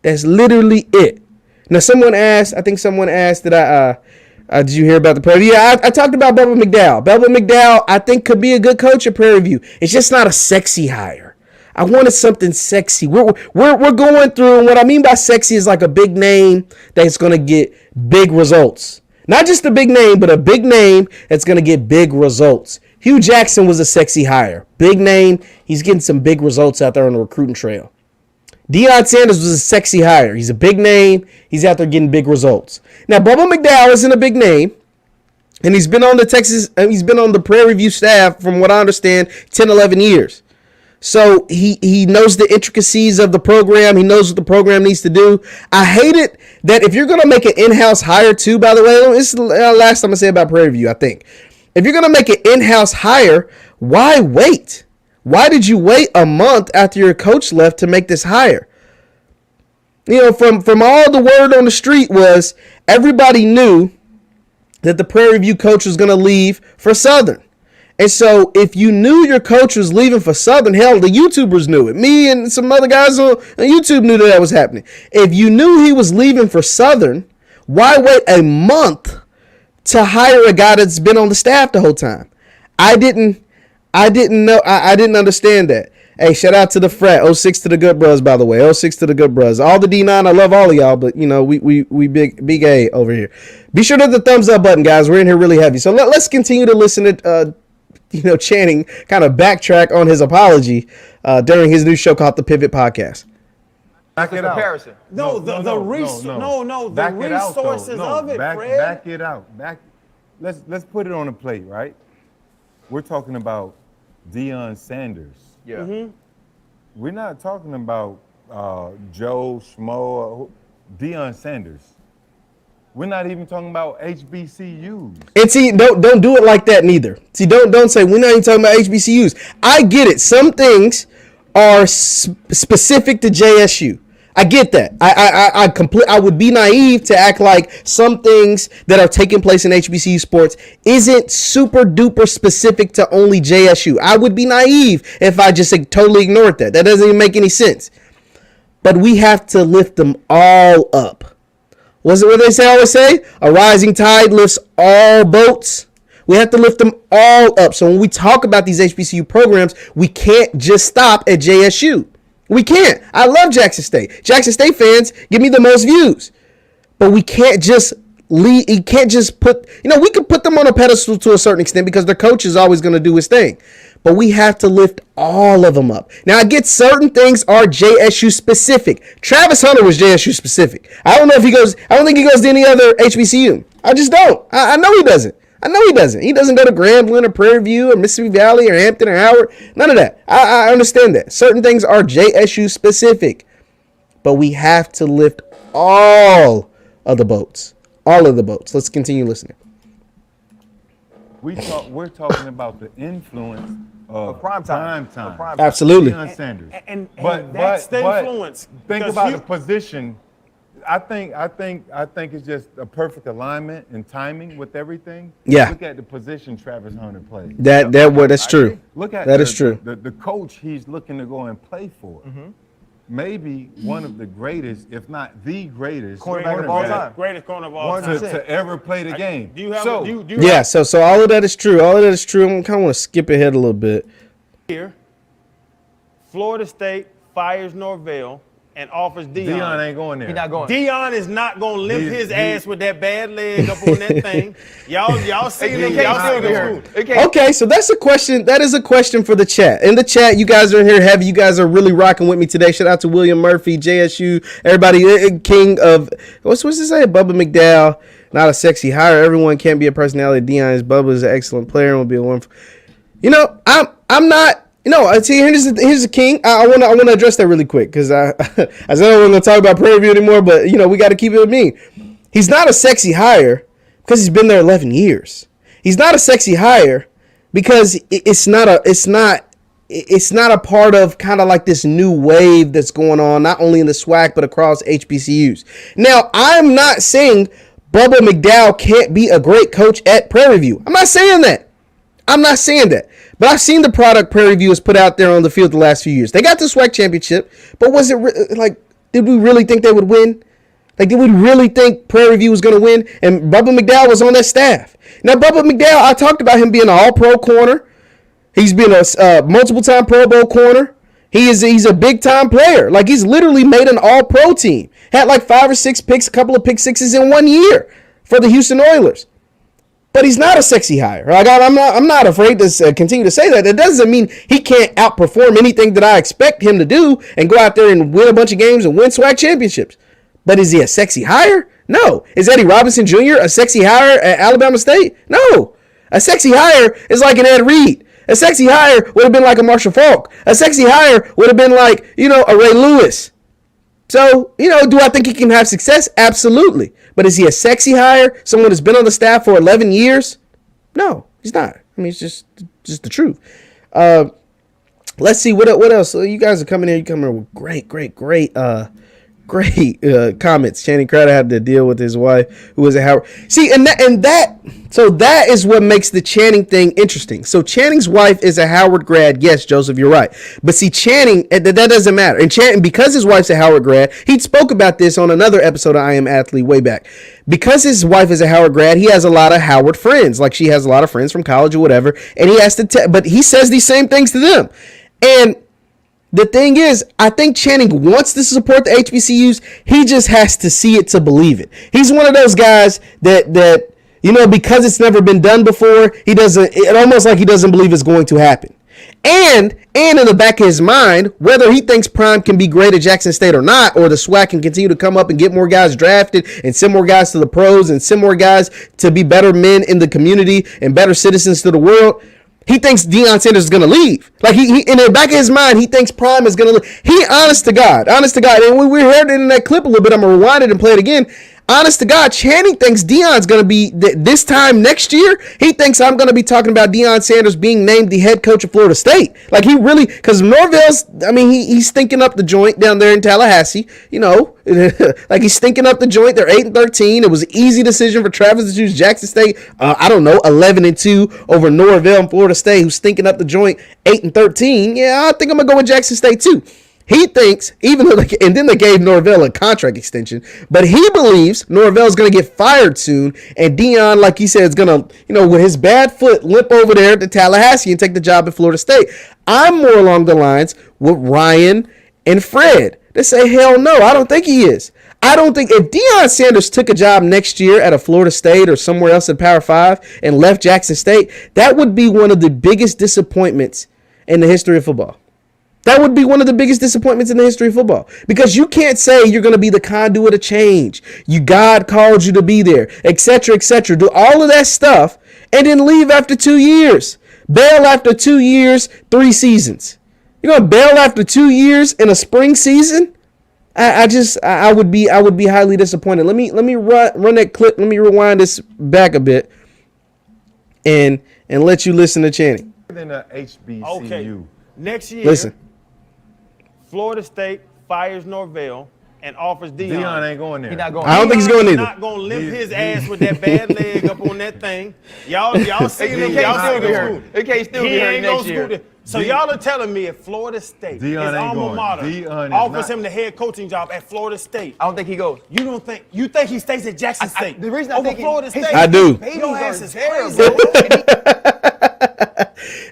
That's literally it. Now, I think someone asked that did you hear about the Prairie View? Yeah, I talked about Bubba McDowell. Bubba McDowell, I think, could be a good coach at Prairie View. It's just not a sexy hire. I wanted something sexy. We're going through, and what I mean by sexy is like a big name that's going to get big results. Not just a big name, but a big name that's going to get big results. Hugh Jackson was a sexy hire. Big name. He's getting some big results out there on the recruiting trail. Deion Sanders was a sexy hire. He's a big name. He's out there getting big results. Now, Bubba McDowell isn't a big name, and he's been on the Prairie View staff, from what I understand, 10, 11 years. So he knows the intricacies of the program. He knows what the program needs to do. I hate it that if you're going to make an in-house hire too, by the way, this is the last time I say about Prairie View, I think. If you're going to make an in-house hire, why wait? Why did you wait a month after your coach left to make this hire? You know, from all the word on the street was everybody knew that the Prairie View coach was going to leave for Southern. And so if you knew your coach was leaving for Southern, hell, the YouTubers knew it. Me and some other guys on YouTube knew that was happening. If you knew he was leaving for Southern, why wait a month to hire a guy that's been on the staff the whole time? I didn't know. I didn't understand that. Hey, shout out to the frat. 06 to the good bros, by the way. 06 to the good bros. All the D9, I love all of y'all, but, you know, we big A over here. Be sure to hit the thumbs up button, guys. We're in here really heavy. So let's continue to listen to Channing kind of backtrack on his apology during his new show called The Pivot Podcast. Back it comparison. No, the resources of it, Fred. Back it out. Let's put it on a plate, right? We're talking about Deion Sanders. Yeah. Mm-hmm. We're not talking about Joe Schmo, Deion Sanders. We're not even talking about HBCUs. And see, don't do it like that neither. See, don't say we're not even talking about HBCUs. I get it. Some things are specific to JSU. I get that. I would be naive to act like some things that are taking place in HBCU sports isn't super duper specific to only JSU. I would be naive if I just totally ignored that. That doesn't even make any sense. But we have to lift them all up. Was it what they always say? A rising tide lifts all boats. We have to lift them all up. So when we talk about these HBCU programs, we can't just stop at JSU. We can't. I love Jackson State. Jackson State fans give me the most views. But we can't just lead. You can't just put, we can put them on a pedestal to a certain extent because their coach is always going to do his thing. But we have to lift all of them up. Now, I get certain things are JSU specific. Travis Hunter was JSU specific. I don't think he goes to any other HBCU. I just don't. I know he doesn't. He doesn't go to Grambling or Prairie View or Mississippi Valley or Hampton or Howard. None of that. I understand that. Certain things are JSU specific. But we have to lift all of the boats. All of the boats. Let's continue listening. We're talking about the influence of prime time. Absolutely. Deion Sanders. And that's the influence. Think about the position. I think it's just a perfect alignment and timing with everything. Yeah. Look at the position Travis Hunter plays. That's true. Look at that is true. The coach he's looking to go and play for. Mm-hmm. Maybe one of the greatest, if not the greatest, cornerback of all time. Greatest corner of all time. To ever play the game. Do you have so all of that is true. I kind of want to skip ahead a little bit. Here, Florida State fires Norvell and offers Deion. Deion ain't going there. He's not going. Deion is not going to limp his ass with that bad leg up on that thing. Y'all see him. Y'all see him. Okay, so that's a question. That is a question for the chat. In the chat, you guys are in here heavy. You guys are really rocking with me today. Shout out to William Murphy, JSU, everybody, king of, what's it say? Bubba McDowell, not a sexy hire. Everyone can't be a personality. Deion is Bubba is an excellent player and will be a one. I'm not. See, here's the king. I want to address that really quick because I said I wasn't going to talk about Prairie View anymore, but we got to keep it with me. He's not a sexy hire because he's been there 11 years. He's not a sexy hire because it's not a part of kind of like this new wave that's going on, not only in the SWAC but across HBCUs. Now, I'm not saying Bubba McDowell can't be a great coach at Prairie View. I'm not saying that. But I've seen the product Prairie View has put out there on the field the last few years. They got the SWAC championship, but was it did we really think they would win? Did we really think Prairie View was going to win? And Bubba McDowell was on that staff. Now, Bubba McDowell, I talked about him being an all-pro corner. He's been a multiple-time Pro Bowl corner. He's a big-time player. He's literally made an all-pro team. Had 5 or 6 picks, a couple of pick sixes in 1 year for the Houston Oilers. but he's not a sexy hire. Like, I'm not afraid to continue to say that. It doesn't mean he can't outperform anything that I expect him to do and go out there and win a bunch of games and win swag championships. But is he a sexy hire? No. Is Eddie Robinson Jr. a sexy hire at Alabama State? No. A sexy hire is like an Ed Reed. A sexy hire would have been like a Marshall Faulk. A sexy hire would have been like, a Ray Lewis. So, do I think he can have success? Absolutely. But is he a sexy hire? Someone that's been on the staff for 11 years? No, he's not. I mean, it's just the truth. Let's see, what else? You guys are coming in. You're coming in with great comments. Channing Crowder had to deal with his wife, who was at Howard. See, so that is what makes the Channing thing interesting. So Channing's wife is a Howard grad. Yes, Joseph, you're right. But see, Channing, that doesn't matter. And Channing, because his wife's a Howard grad, he spoke about this on another episode of I Am Athlete way back. Because his wife is a Howard grad, he has a lot of Howard friends. Like, she has a lot of friends from college or whatever. And he has to, but he says these same things to them. And the thing is, I think Channing wants to support the HBCUs. He just has to see it to believe it. He's one of those guys that because it's never been done before, it almost like he doesn't believe it's going to happen. And in the back of his mind, whether he thinks Prime can be great at Jackson State or not, or the SWAC can continue to come up and get more guys drafted and send more guys to the pros and send more guys to be better men in the community and better citizens to the world, he thinks Deion Sanders is going to leave. Like, he in the back of his mind, he thinks Prime is going to leave. He, honest to God, and we heard it in that clip a little bit. I'm going to rewind it and play it again. Honest to God, Channing thinks Deion's going to be, this time next year, he thinks I'm going to be talking about Deion Sanders being named the head coach of Florida State. Like, he really, because Norvell's, he's stinking up the joint down there in Tallahassee, like, he's stinking up the joint. They're 8-13. It was an easy decision for Travis to choose Jackson State, 11-2 over Norvell and Florida State, who's stinking up the joint 8-13. Yeah, I think I'm going to go with Jackson State too. He thinks, and then they gave Norvell a contract extension, but he believes Norvell's going to get fired soon, and Deion, like he said, is going to, with his bad foot, limp over there to Tallahassee and take the job at Florida State. I'm more along the lines with Ryan and Fred. They say, hell no, I don't think he is. I don't think if Deion Sanders took a job next year at a Florida State or somewhere else in Power 5 and left Jackson State, that would be one of the biggest disappointments in the history of football. That would be one of the biggest disappointments in the history of football, because you can't say you're going to be the conduit of change. God called you to be there, etc., etc. Do all of that stuff and then leave after 2 years. Bail after 2 years, 3 seasons. You're going to bail after 2 years in a spring season? I would be highly disappointed. Let me run that clip. Let me rewind this back a bit and let you listen to Channing. Than a HBCU. Okay. Next year, Listen. Florida State fires Norvell and offers Deion. Deion ain't going there. He's not going. I don't think he's going He's either. not going to limp his ass with that bad leg up on that thing. Y'all seen him. It Y'all can't still seen be him hurt. school. It can't still He be hurt ain't gonna next year. school. So y'all are telling me if Florida State, his Deion ain't alma going. mater, Deion is offers not. him the head coaching job at Florida State, I don't think he goes. you think he stays at Jackson State? The reason I over think Florida State? I do. Your ass is terrible. crazy.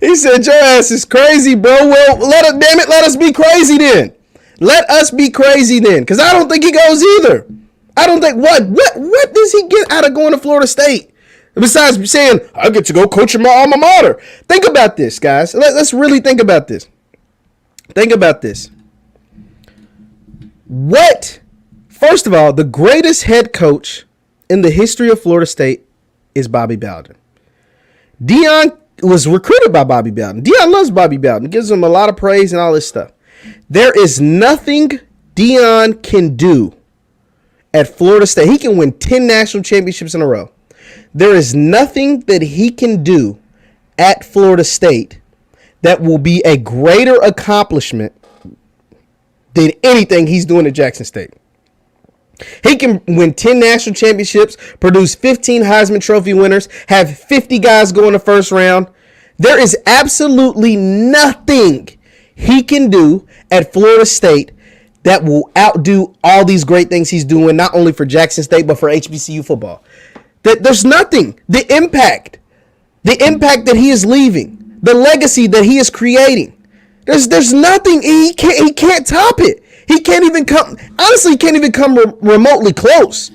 He said, your ass is crazy, bro. Well, let us be crazy then. Let us be crazy then. Because I don't think he goes either. I don't think, what does he get out of going to Florida State? Besides saying, I get to go coach in my alma mater. Think about this, guys. Let's really think about this. Think about this. First of all, the greatest head coach in the history of Florida State is Bobby Bowden. Deion was recruited by Bobby Bowden. Deion loves Bobby Bowden. Gives him a lot of praise and all this stuff. There is nothing Deion can do at Florida State. He can win 10 national championships in a row. There is nothing that he can do at Florida State that will be a greater accomplishment than anything he's doing at Jackson State. He can win 10 national championships, produce 15 Heisman Trophy winners, have 50 guys go in the first round. There is absolutely nothing he can do at Florida State that will outdo all these great things he's doing, not only for Jackson State, but for HBCU football. There's nothing. The impact that he is leaving, the legacy that he is creating. There's nothing. He can't top it. He can't even come remotely close.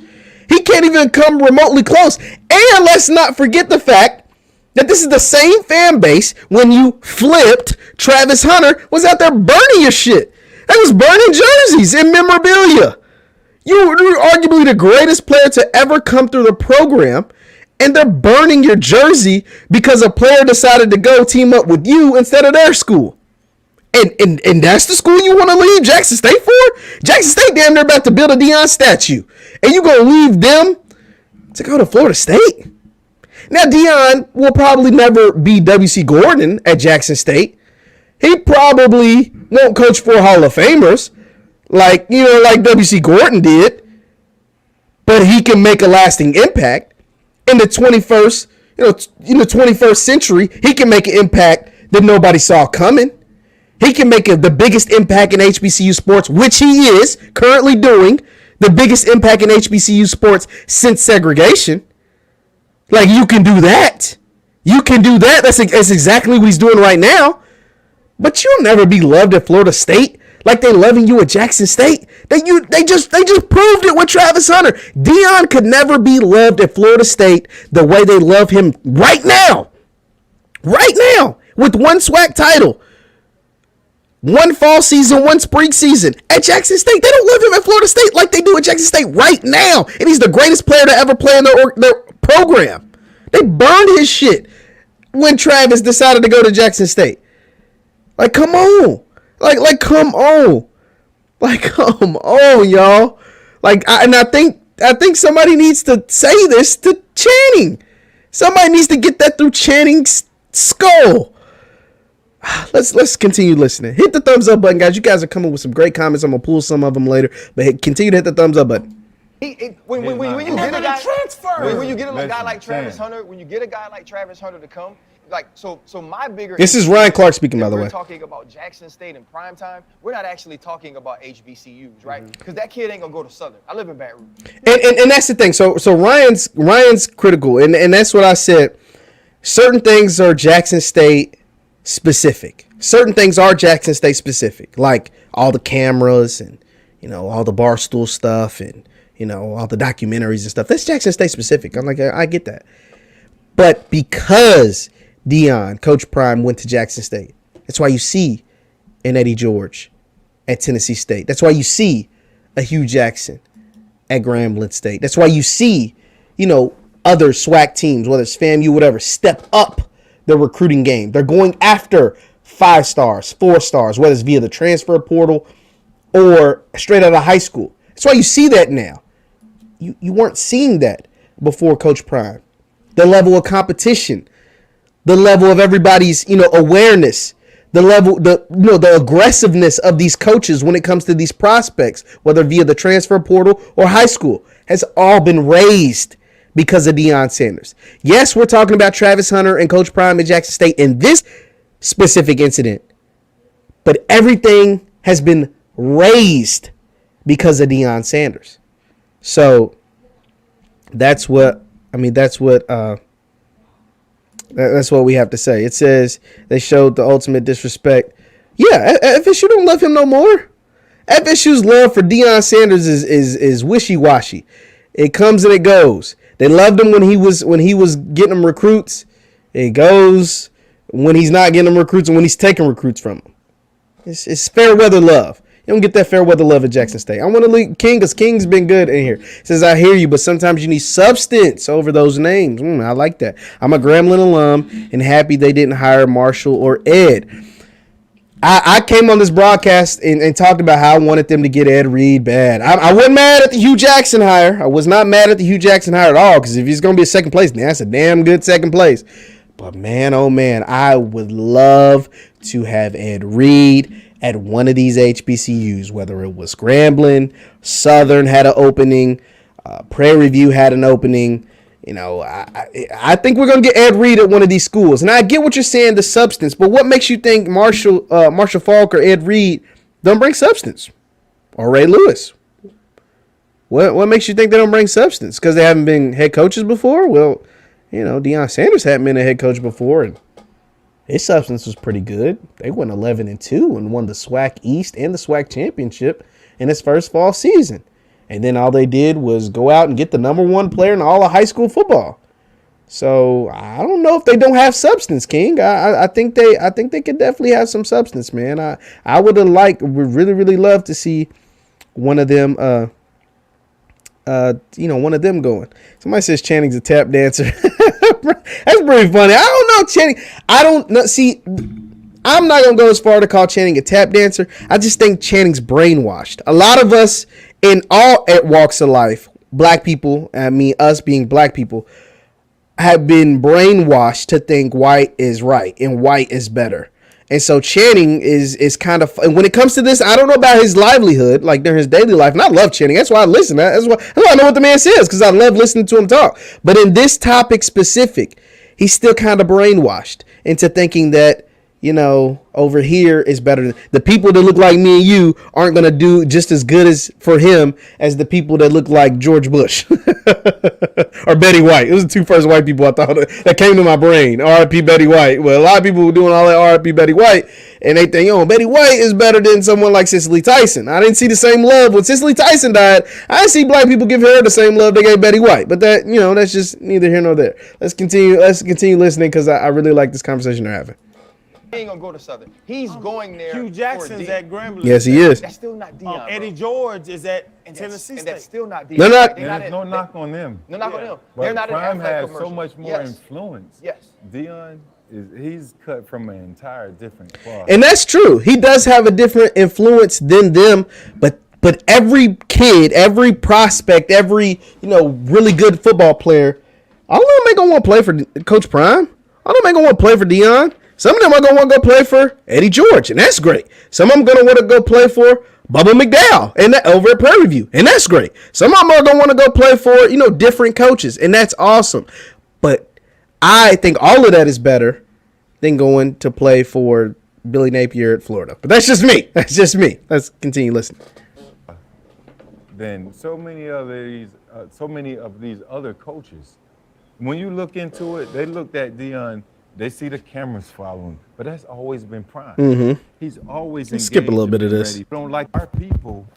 He can't even come remotely close. And let's not forget the fact that this is the same fan base when you flipped Travis Hunter was out there burning your shit. They was burning jerseys and memorabilia. You were arguably the greatest player to ever come through the program, and they're burning your jersey because a player decided to go team up with you instead of their school. And that's the school you want to leave Jackson State for? Jackson State damn near about to build a Deion statue. And you going to leave them to go to Florida State? Now, Deion will probably never be W.C. Gordon at Jackson State. He probably won't coach 4 Hall of Famers like W.C. Gordon did. But he can make a lasting impact. In the 21st, in the 21st century, he can make an impact that nobody saw coming. He can make the biggest impact in HBCU sports, which he is currently doing, the biggest impact in HBCU sports since segregation. Like, you can do that. You can do that. That's exactly what he's doing right now. But you'll never be loved at Florida State like they loving you at Jackson State. They just proved it with Travis Hunter. Deion could never be loved at Florida State the way they love him right now. Right now, with one SWAC title. One fall season, one spring season at Jackson State. They don't love him at Florida State like they do at Jackson State right now. And he's the greatest player to ever play in their program. They burned his shit when Travis decided to go to Jackson State. Like, come on. Like, come on. Like, come on, y'all. Like, I think somebody needs to say this to Channing. Somebody needs to get that through Channing's skull. Let's continue listening. Hit the thumbs up button, guys. You guys are coming with some great comments. I'm gonna pull some of them later, but continue to hit the thumbs up button. When you get a guy, when you get a guy like Travis Hunter, when you get a guy like Travis Hunter to come, like so my bigger. This is Ryan Clark speaking, by the way. We're talking about Jackson State in prime time. We're not actually talking about HBCUs, right? Because that kid ain't gonna go to Southern. I live in Baton Rouge. And that's the thing. So Ryan's critical, and that's what I said. Certain things are Jackson State specific. Certain things are Jackson State specific, like all the cameras and all the Barstool stuff and all the documentaries and stuff. That's Jackson State specific. I'm like, I get that. But because Deion, Coach Prime, went to Jackson State, that's why you see an Eddie George at Tennessee State. That's why you see a Hugh Jackson at Grambling State. That's why you see other SWAC teams, whether it's FAMU, whatever, step up the recruiting game. They're going after 5 stars, 4 stars, whether it's via the transfer portal or straight out of high school. That's why you see that now. You weren't seeing that before Coach Prime. The level of competition, the level of everybody's awareness, the level, the aggressiveness of these coaches when it comes to these prospects, whether via the transfer portal or high school, has all been raised because of Deion Sanders. Yes, we're talking about Travis Hunter and Coach Prime at Jackson State in this specific incident, but everything has been raised because of Deion Sanders. So that's what we have to say. It says they showed the ultimate disrespect. Yeah, FSU don't love him no more. FSU's love for Deion Sanders is wishy-washy. It comes and it goes. They loved him when he was getting them recruits. It goes when he's not getting them recruits and when he's taking recruits from them. It's fair weather love. You don't get that fair weather love at Jackson State. I want to leave King because King's been good in here. Says, I hear you, but sometimes you need substance over those names. I like that. I'm a Grambling alum and happy they didn't hire Marshall or Ed. I came on this broadcast and talked about how I wanted them to get Ed Reed bad. I wasn't mad at the Hugh Jackson hire. I was not mad at the Hugh Jackson hire at all because if he's going to be a second place, then that's a damn good second place. But man, oh man, I would love to have Ed Reed at one of these HBCUs, whether it was Grambling, Southern had an opening, Prairie View had an opening. I think we're going to get Ed Reed at one of these schools. And I get what you're saying, the substance, but what makes you think Marshall Faulk or Ed Reed don't bring substance? Or Ray Lewis? What makes you think they don't bring substance? Because they haven't been head coaches before? Well, Deion Sanders hadn't been a head coach before, and his substance was pretty good. They went 11-2 and won the SWAC East and the SWAC championship in his first fall season. And then all they did was go out and get the number one player in all of high school football. So I don't know if they don't have substance, King. I think they could definitely have some substance, man. I would really love to see one of them one of them going. Somebody says Channing's a tap dancer. That's pretty funny. I don't know Channing. I don't know. See, I'm not gonna go as far to call Channing a tap dancer. I just think Channing's brainwashed. A lot of us in all walks of life, black people, us being black people, have been brainwashed to think white is right and white is better. And so Channing is kind of, and when it comes to this, I don't know about his livelihood, like during his daily life. And I love Channing. That's why I listen. That's why I know what the man says, because I love listening to him talk. But in this topic specific, he's still kind of brainwashed into thinking that, over here is better. The people that look like me and you aren't going to do just as good as for him as the people that look like George Bush or Betty White. It was the two first white people I thought that came to my brain. R.I.P. Betty White. Well, a lot of people were doing all that R.I.P. Betty White, and they think, Betty White is better than someone like Cicely Tyson. I didn't see the same love when Cicely Tyson died. I didn't see black people give her the same love they gave Betty White. But that, that's just neither here nor there. Let's continue listening, because I really like this conversation they're having. He ain't gonna go to Southern. He's going there. Hugh Jackson's at Grambling. Yes, he is. That's still not Deion. Eddie George is at Tennessee and State. that's still not Deion. They're not. There's no knock on them. No knock on them. But They're not Prime in Aflac has so commercial. much more influence. Yes. Deion he's cut from an entire different cloth. And that's true. He does have a different influence than them, but every kid, every prospect, every really good football player, all of them ain't gonna want to play for Coach Prime. All of them ain't gonna want to play for Deion. Some of them are going to want to go play for Eddie George, and that's great. Some of them are going to want to go play for Bubba McDowell and over at Prairie View, and that's great. Some of them are going to want to go play for, different coaches, and that's awesome. But I think all of that is better than going to play for Billy Napier at Florida. But that's just me. That's just me. Let's continue listening. Then so many of these other coaches, when you look into it, they looked at Deion. They see the cameras following, but that's always been Prime. Mm-hmm. He's always Let's skip a little bit of this. We don't like our people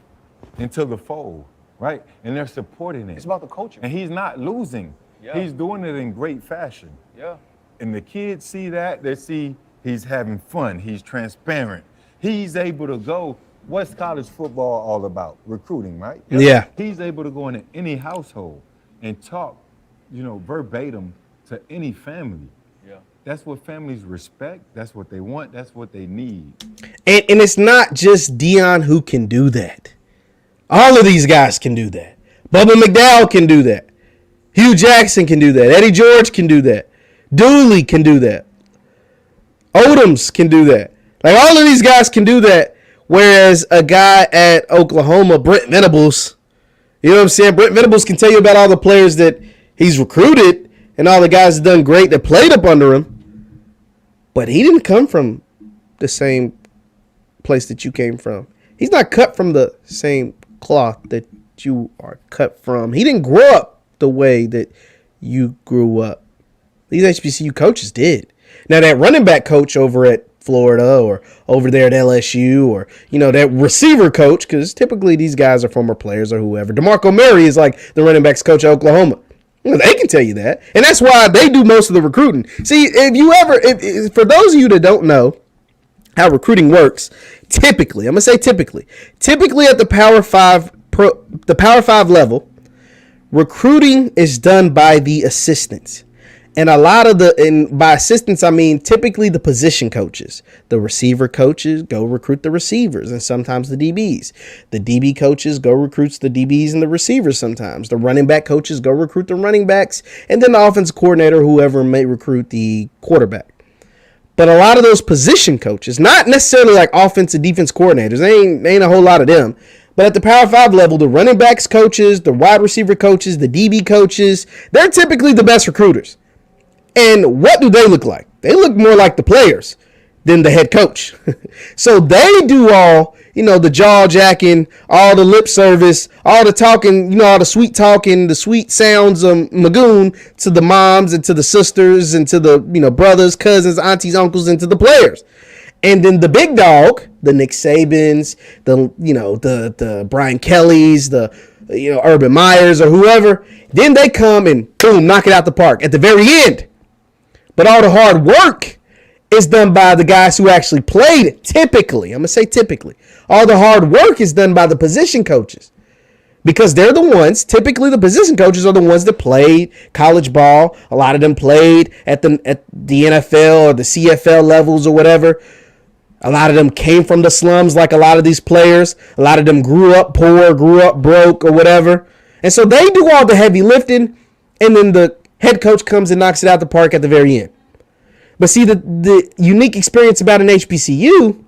into the fold, right? And they're supporting it. It's about the culture. And he's not losing. Yeah. He's doing it in great fashion. Yeah. And the kids see that. They see he's having fun. He's transparent. He's able to go. What's college football all about? Recruiting, right? Yeah. He's able to go into any household and talk, verbatim to any family. That's what families respect. That's what they want. That's what they need. And it's not just Deion who can do that. All of these guys can do that. Bubba McDowell can do that. Hugh Jackson can do that. Eddie George can do that. Dooley can do that. Odoms can do that. Like, all of these guys can do that. Whereas a guy at Oklahoma, Brent Venables, you know what I'm saying? Brent Venables can tell you about all the players that he's recruited and all the guys that done great that played up under him. But he didn't come from the same place that you came from. He's not cut from the same cloth that you are cut from. He didn't grow up the way that you grew up. These HBCU coaches did. Now, that running back coach over at Florida or over there at LSU or, that receiver coach, because typically these guys are former players or whoever. DeMarco Murray is like the running backs coach at Oklahoma. They can tell you that. And that's why they do most of the recruiting. See, if for those of you that don't know how recruiting works, typically at the Power 5 level, recruiting is done by the assistants. And by assistants, I mean typically the position coaches. The receiver coaches go recruit the receivers and sometimes the DBs. The DB coaches go recruits the DBs and the receivers sometimes. The running back coaches go recruit the running backs. And then the offensive coordinator, whoever, may recruit the quarterback. But a lot of those position coaches, not necessarily like offensive defense coordinators, ain't a whole lot of them. But at the Power 5 level, the running backs coaches, the wide receiver coaches, the DB coaches, they're typically the best recruiters. And what do they look like? They look more like the players than the head coach. So they do all, the jaw jacking, all the lip service, all the talking, all the sweet talking, the sweet sounds of Magoon to the moms and to the sisters and to the, brothers, cousins, aunties, uncles, and to the players. And then the big dog, the Nick Sabans, the Brian Kellys, the Urban Myers or whoever. Then they come and boom, knock it out the park at the very end. But all the hard work is done by the guys who actually played. Typically, I'm gonna say typically, all the hard work is done by the position coaches. Because they're the ones, typically the position coaches are the ones that played college ball. A lot of them played at the NFL or the CFL levels or whatever. A lot of them came from the slums like a lot of these players. A lot of them grew up poor, grew up broke or whatever. And so they do all the heavy lifting, and then the head coach comes and knocks it out the park at the very end. But see, the unique experience about an HBCU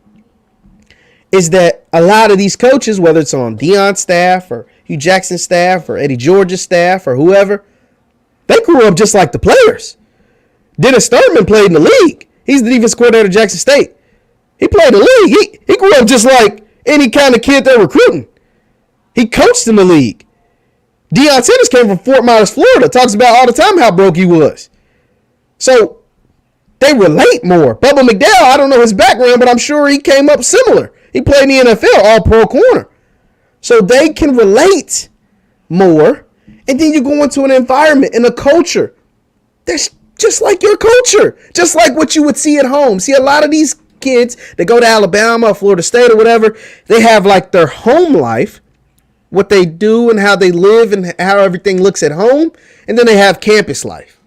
is that a lot of these coaches, whether it's on Deion's staff or Hugh Jackson's staff or Eddie George's staff or whoever, they grew up just like the players. Dennis Sturman played in the league. He's the defense coordinator at Jackson State. He played in the league. He grew up just like any kind of kid they're recruiting. He coached in the league. Deion Sanders came from Fort Myers, Florida. Talks about all the time how broke he was. So they relate more. Bubba McDowell, I don't know his background, but I'm sure he came up similar. He played in the NFL, all pro corner. So they can relate more. And then you go into an environment and a culture that's just like your culture. Just like what you would see at home. See, a lot of these kids that go to Alabama or Florida State or whatever, they have like their home life, what they do and how they live and how everything looks at home. And then they have campus life.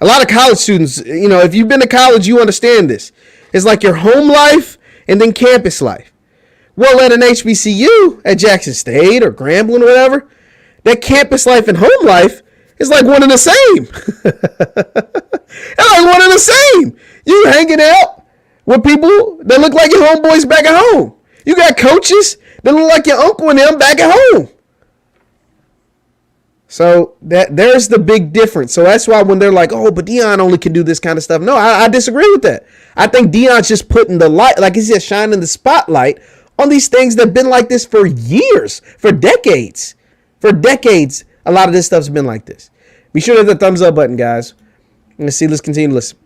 A lot of college students, if you've been to college, you understand this. It's like your home life and then campus life. Well, at an HBCU, at Jackson State or Grambling or whatever, that campus life and home life is like one and the same. It's like one and the same. You hanging out with people that look like your homeboys back at home. You got coaches that look like your uncle and them back at home. So there's the big difference. So that's why when they're like, oh, but Deion only can do this kind of stuff. No, I disagree with that. I think Deion's just putting the light, like he said, shining the spotlight on these things that have been like this for years, for decades. For decades, a lot of this stuff's been like this. Be sure to hit the thumbs up button, guys. Let's continue to listen.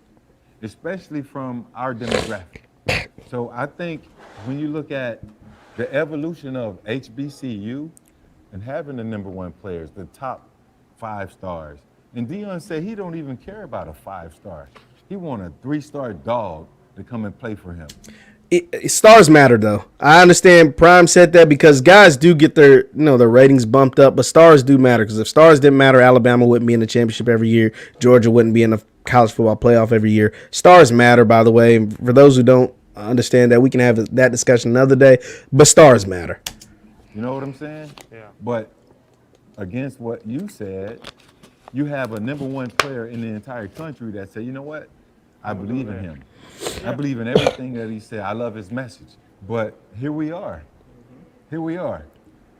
Especially from our demographic. So I think when you look at the evolution of HBCU and having the number one players, the top 5 stars, and Deion said he don't even care about a 5-star. He want a 3-star dog to come and play for him. Stars matter, though. I understand Prime said that because guys do get their ratings bumped up, but stars do matter. Because if stars didn't matter, Alabama wouldn't be in the championship every year. Georgia wouldn't be in the college football playoff every year. Stars matter, by the way. And for those who don't understand that, we can have that discussion another day. But stars matter. You know what I'm saying? Yeah. But against what you said, you have a number one player in the entire country that said, you know what? I believe in him. I believe in everything that he said. I love his message. But here we are. Here we are.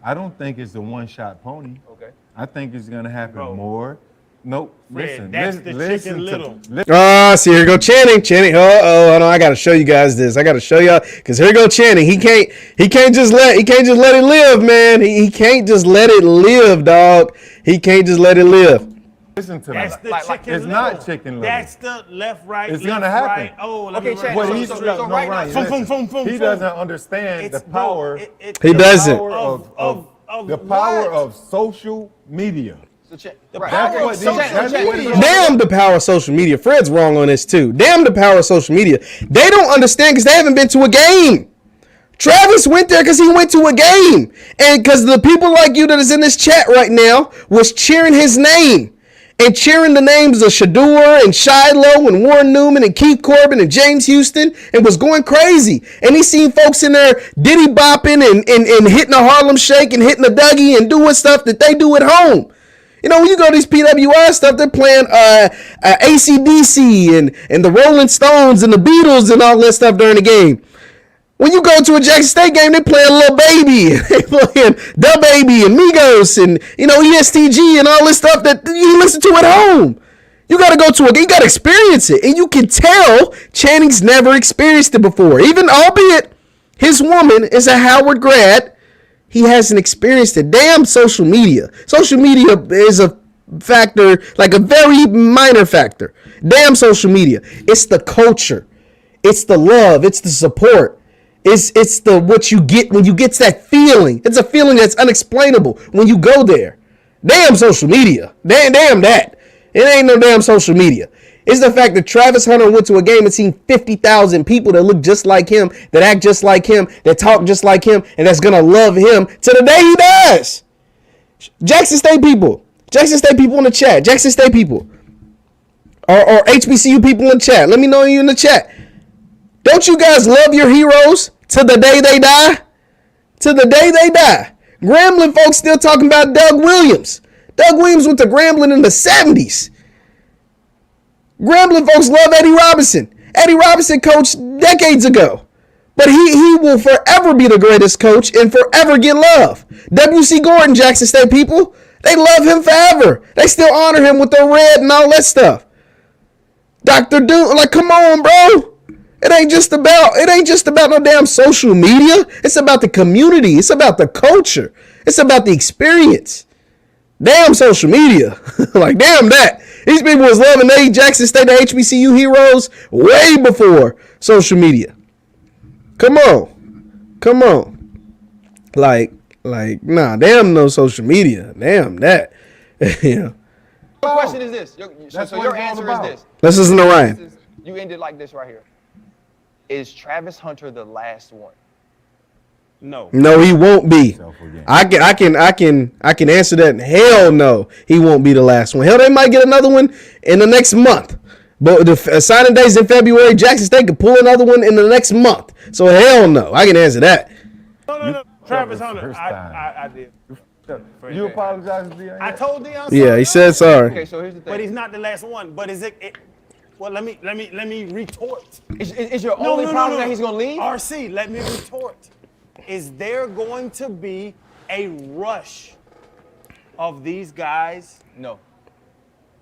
I don't think it's a one-shot pony. Okay. I think it's going to happen more. Nope. Fred, Listen. that's the listen Chicken to- Little. Oh, see, here go Channing. Hold on, I gotta show you guys this. I gotta show y'all because here go Channing. He can't just let it live, man. He can't just let it live, dog. He can't just let it live. Listen to me. That's the Chicken It's Little. not Chicken Little. That's the left, right, It's left, gonna happen. right. Oh, let Okay, me Chad, run. What he's so no, right now- Ryan, Fum, listen. fum, fum, He fum. doesn't understand the power. He doesn't. Of the what? power of social media. So check. The Right. power That's of what social these- that's media. what these- Damn the power of social media. Fred's wrong on this too. Damn the power of social media. They don't understand because they haven't been to a game. Travis went there because he went to a game. And because the people like you that is in this chat right now was cheering his name. And cheering the names of Shador and Shiloh and Warren Newman and Keith Corbin and James Houston and was going crazy. And he seen folks in there diddy bopping and hitting a Harlem Shake and hitting a Dougie and doing stuff that they do at home. You know, when you go to these PWI stuff, they're playing AC/DC and the Rolling Stones and the Beatles and all that stuff during the game. When you go to a Jackson State game, they playing Lil Baby, they playing Da Baby and Migos and ESTG and all this stuff that you listen to at home. You got to go to you got to experience it, and you can tell Channing's never experienced it before. Even albeit his woman is a Howard grad, he hasn't experienced it. Damn social media. Social media is a factor, like a very minor factor. Damn social media. It's the culture. It's the love. It's the support. It's the what you get when you get that feeling. It's a feeling that's unexplainable when you go there. Damn social media. Damn that. It ain't no damn social media. It's the fact that Travis Hunter went to a game and seen 50,000 people that look just like him, that act just like him, that talk just like him, and that's gonna love him to the day he dies. Jackson State people in the chat, Jackson State people, or HBCU people in the chat. Let me know you in the chat. Don't you guys love your heroes to the day they die? To the day they die. Grambling folks still talking about Doug Williams. Doug Williams went to Grambling in the 70s. Grambling folks love Eddie Robinson. Eddie Robinson coached decades ago. But he will forever be the greatest coach and forever get love. W.C. Gordon, Jackson State people, they love him forever. They still honor him with the red and all that stuff. Dr. Doom, like, come on, bro. It ain't just about no damn social media. It's about the community. It's about the culture. It's about the experience. Damn social media. Like, damn that. These people was loving the Jackson State, the HBCU heroes way before social media. Come on. Like, nah, damn no social media. Damn that. Yeah. The question is this. So your answer is this. Let's listen to Ryan. You ended like this right here. Is Travis Hunter the last one? No. No, he won't be. I can answer that. Hell no, he won't be the last one. Hell, they might get another one in the next month. But the signing days in February, Jackson State could pull another one in the next month. So hell no, I can answer that. No. Travis Hunter, I did. You apologize to Deion? I told Deion. Yeah, he said sorry. Okay, so here's the thing. But he's not the last one. But is it well, let me retort. Is your only problem that he's gonna leave? RC, let me retort. Is there going to be a rush of these guys? No.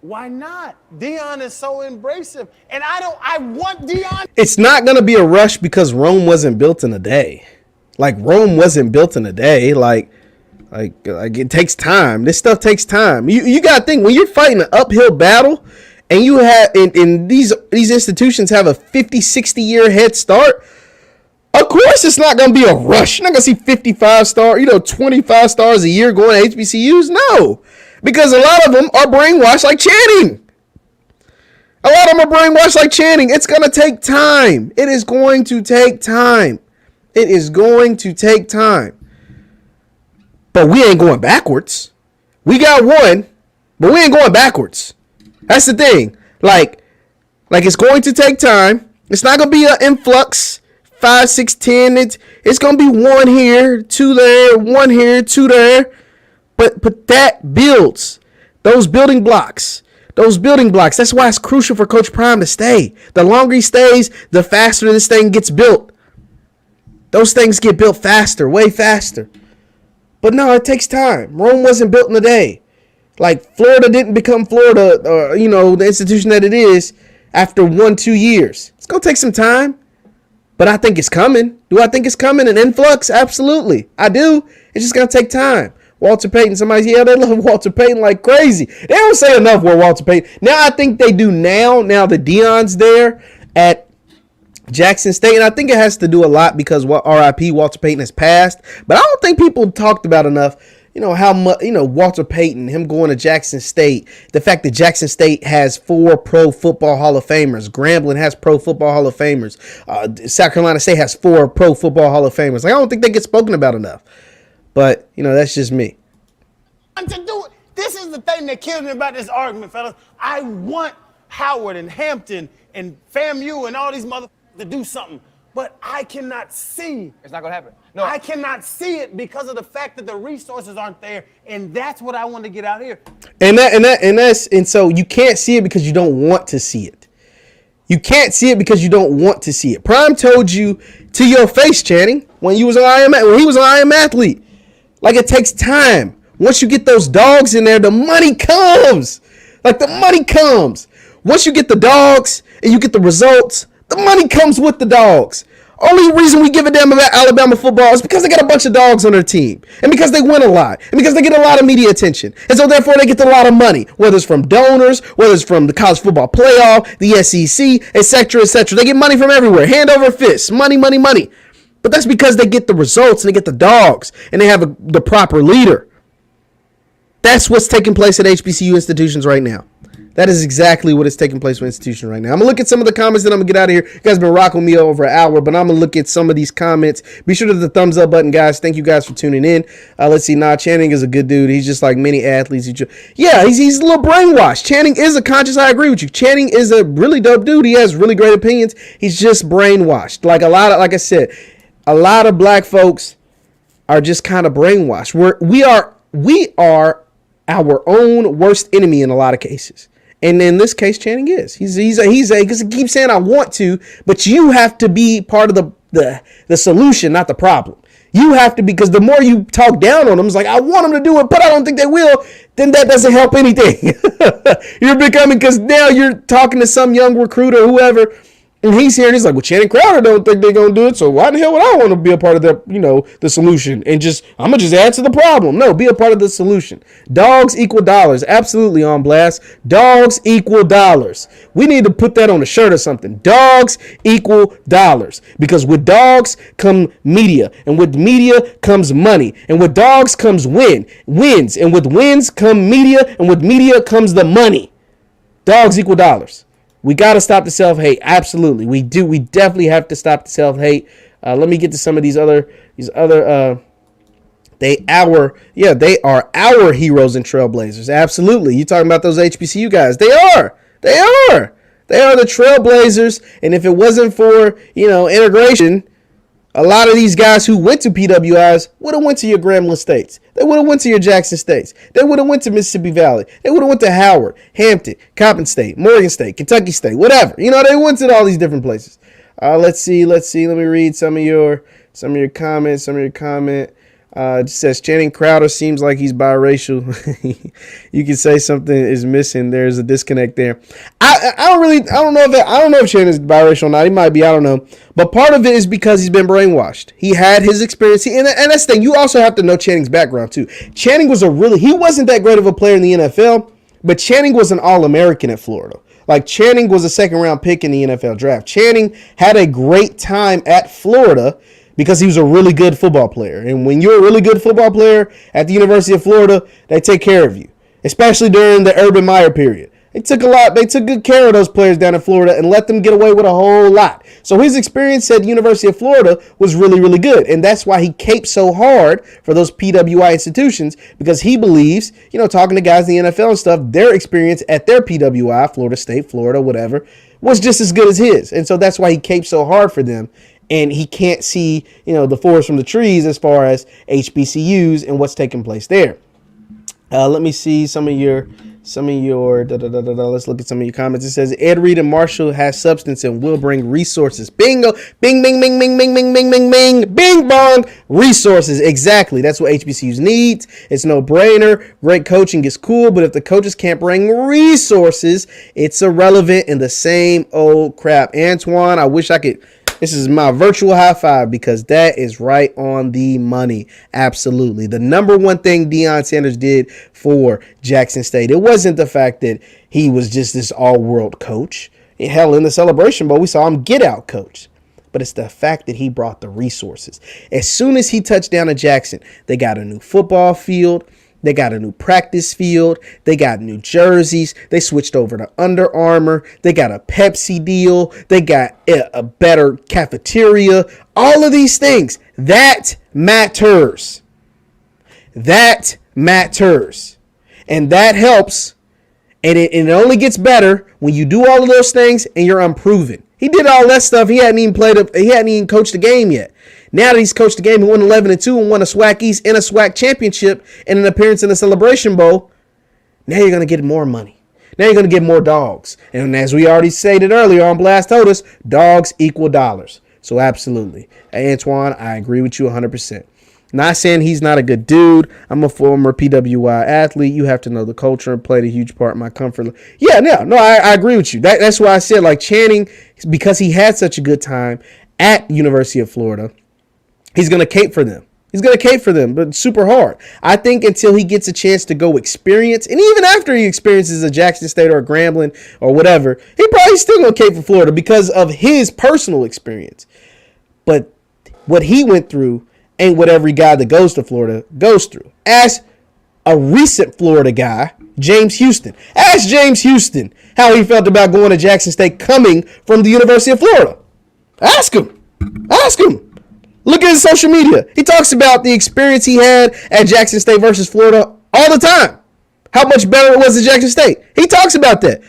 Why not? Deion is so embracive. And I want Deion. It's not going to be a rush because Rome wasn't built in a day. Like, Rome wasn't built in a day. Like it takes time. This stuff takes time. You got to think, when you're fighting an uphill battle and you have, in these institutions have a 50, 60 year head start, of course it's not going to be a rush. You're not going to see 55 star, 25 stars a year going to HBCUs. No, because a lot of them are brainwashed like Channing. It's going to take time. It is going to take time. But we ain't going backwards. We got one, but we ain't going backwards. That's the thing. Like it's going to take time. It's not going to be an influx. 5, 6, 10. It's gonna be one here, two there, one here, two there. But that builds those building blocks. That's why it's crucial for Coach Prime to stay. The longer he stays, the faster this thing gets built. Those things get built faster, way faster. But no, it takes time. Rome wasn't built in a day. Like, Florida didn't become Florida, the institution that it is after 1-2 years. It's gonna take some time. But I think it's coming. Do I think it's coming? An influx? Absolutely. I do. It's just going to take time. Walter Payton, they love Walter Payton like crazy. They don't say enough where Walter Payton. Now I think they do now that Deion's there at Jackson State. And I think it has to do a lot because RIP Walter Payton has passed. But I don't think people talked about enough, how much, Walter Payton, him going to Jackson State, the fact that Jackson State has 4 Pro Football Hall of Famers, Grambling has Pro Football Hall of Famers, South Carolina State has 4 Pro Football Hall of Famers. Like, I don't think they get spoken about enough. But, that's just me. To do it. This is the thing that kills me about this argument, fellas. I want Howard and Hampton and FAMU and all these motherfuckers to do something. But I cannot see. It's not going to happen. No. I cannot see it because of the fact that the resources aren't there. And that's what I want to get out here. And so you can't see it because you don't want to see it. You can't see it because you don't want to see it. Prime told you to your face, Channing, when he was an I Am Athlete. Like, it takes time. Once you get those dogs in there, the money comes. Like, the money comes. Once you get the dogs and you get the results, the money comes with the dogs. Only reason we give a damn about Alabama football is because they got a bunch of dogs on their team. And because they win a lot. And because they get a lot of media attention. And so therefore they get a lot of money. Whether it's from donors, whether it's from the college football playoff, the SEC, etc., etc. They get money from everywhere. Hand over fist. Money, money, money. But that's because they get the results and they get the dogs and they have the proper leader. That's what's taking place at HBCU institutions right now. That is exactly what is taking place with institutions right now. I'm going to look at some of the comments, then I'm going to get out of here. You guys have been rocking with me over an hour, but I'm going to look at some of these comments. Be sure to hit the thumbs up button, guys. Thank you guys for tuning in. Let's see. Channing is a good dude. He's just like many athletes. He's a little brainwashed. Channing is a conscious. I agree with you. Channing is a really dope dude. He has really great opinions. He's just brainwashed. Like I said, a lot of black folks are just kind of brainwashed. We are our own worst enemy in a lot of cases. And in this case, Channing is. He's because he keeps saying I want to, but you have to be part of the solution, not the problem. You have to, because the more you talk down on them, it's like, I want them to do it, but I don't think they will. Then that doesn't help anything. You're becoming, because now you're talking to some young recruit or whoever, and he's here and he's like, well, Channing Crowder don't think they're going to do it, so why the hell would I want to be a part of the solution and I'm going to just add to the problem? No, be a part of the solution. Dogs equal dollars. Absolutely on blast. Dogs equal dollars. We need to put that on a shirt or something. Dogs equal dollars. Because with dogs come media, and with media comes money, and with dogs comes wins, and with wins come media, and with media comes the money. Dogs equal dollars. We got to stop the self-hate. Absolutely. We do. We definitely have to stop the self-hate. Let me get to some of these other they are our heroes and trailblazers. Absolutely. You talking about those HBCU guys. They are the trailblazers. And if it wasn't for, integration, a lot of these guys who went to PWIs would have went to your Grambling States. They would have went to your Jackson States. They would have went to Mississippi Valley. They would have went to Howard, Hampton, Coppin State, Morgan State, Kentucky State, whatever. They went to all these different places. Let's see. Let me read some of your comments. It says Channing Crowder seems like he's biracial. You can say something is missing. There's a disconnect there. I don't know if Channing's biracial or not. He might be. I don't know. But part of it is because he's been brainwashed. He had his experience, and that's the thing. You also have to know Channing's background too. Channing was he wasn't that great of a player in the NFL, but Channing was an All-American at Florida. Like, Channing was a second-round pick in the NFL draft. Channing had a great time at Florida because he was a really good football player. And when you're a really good football player at the University of Florida, they take care of you, especially during the Urban Meyer period. They took good care of those players down in Florida and let them get away with a whole lot. So his experience at the University of Florida was really, really good. And that's why he caped so hard for those PWI institutions, because he believes, talking to guys in the NFL and stuff, their experience at their PWI, Florida State, Florida, whatever, was just as good as his. And so that's why he caped so hard for them. And he can't see, the forest from the trees as far as HBCUs and what's taking place there. Let me see some of your let's look at some of your comments. It says Ed Reed and Marshall has substance and will bring resources. Bingo, bing, bing, bing, bing, bing, bing, bing, bing, bing, bing, bong. Resources, exactly. That's what HBCUs needs. It's no brainer. Great coaching is cool, but if the coaches can't bring resources, it's irrelevant and the same old crap. Antoine, I wish I could. This is my virtual high five, because that is right on the money. Absolutely. The number one thing Deion Sanders did for Jackson State, it wasn't the fact that he was just this all-world coach. Hell, in the Celebration Bowl, we saw him get out coach. But it's the fact that he brought the resources. As soon as he touched down to Jackson, they got a new football field. They got a new practice field. They got new jerseys. They switched over to Under Armour. They got a Pepsi deal. They got a better cafeteria. All of these things. That matters. That matters. And that helps. And it only gets better when you do all of those things and you're unproven. He did all that stuff. He hadn't even coached a game yet. Now that he's coached the game, he won 11-2 and won a SWAC East and a SWAC championship and an appearance in the Celebration Bowl. Now you're going to get more money. Now you're going to get more dogs. And as we already stated earlier on Blast Told Us, dogs equal dollars. So absolutely. Antoine, I agree with you 100%. Not saying he's not a good dude. I'm a former PWI athlete. You have to know the culture and played a huge part in my comfort. Yeah, no, I agree with you. That's why I said, like, Channing, because he had such a good time at University of Florida, he's going to cape for them. He's going to cape for them, but super hard. I think until he gets a chance to go experience, and even after he experiences a Jackson State or a Grambling or whatever, he probably still going to cape for Florida because of his personal experience. But what he went through ain't what every guy that goes to Florida goes through. Ask a recent Florida guy, James Houston. Ask James Houston how he felt about going to Jackson State coming from the University of Florida. Ask him. Ask him. Look at his social media. He talks about the experience he had at Jackson State versus Florida all the time. How much better it was at Jackson State. He talks about that.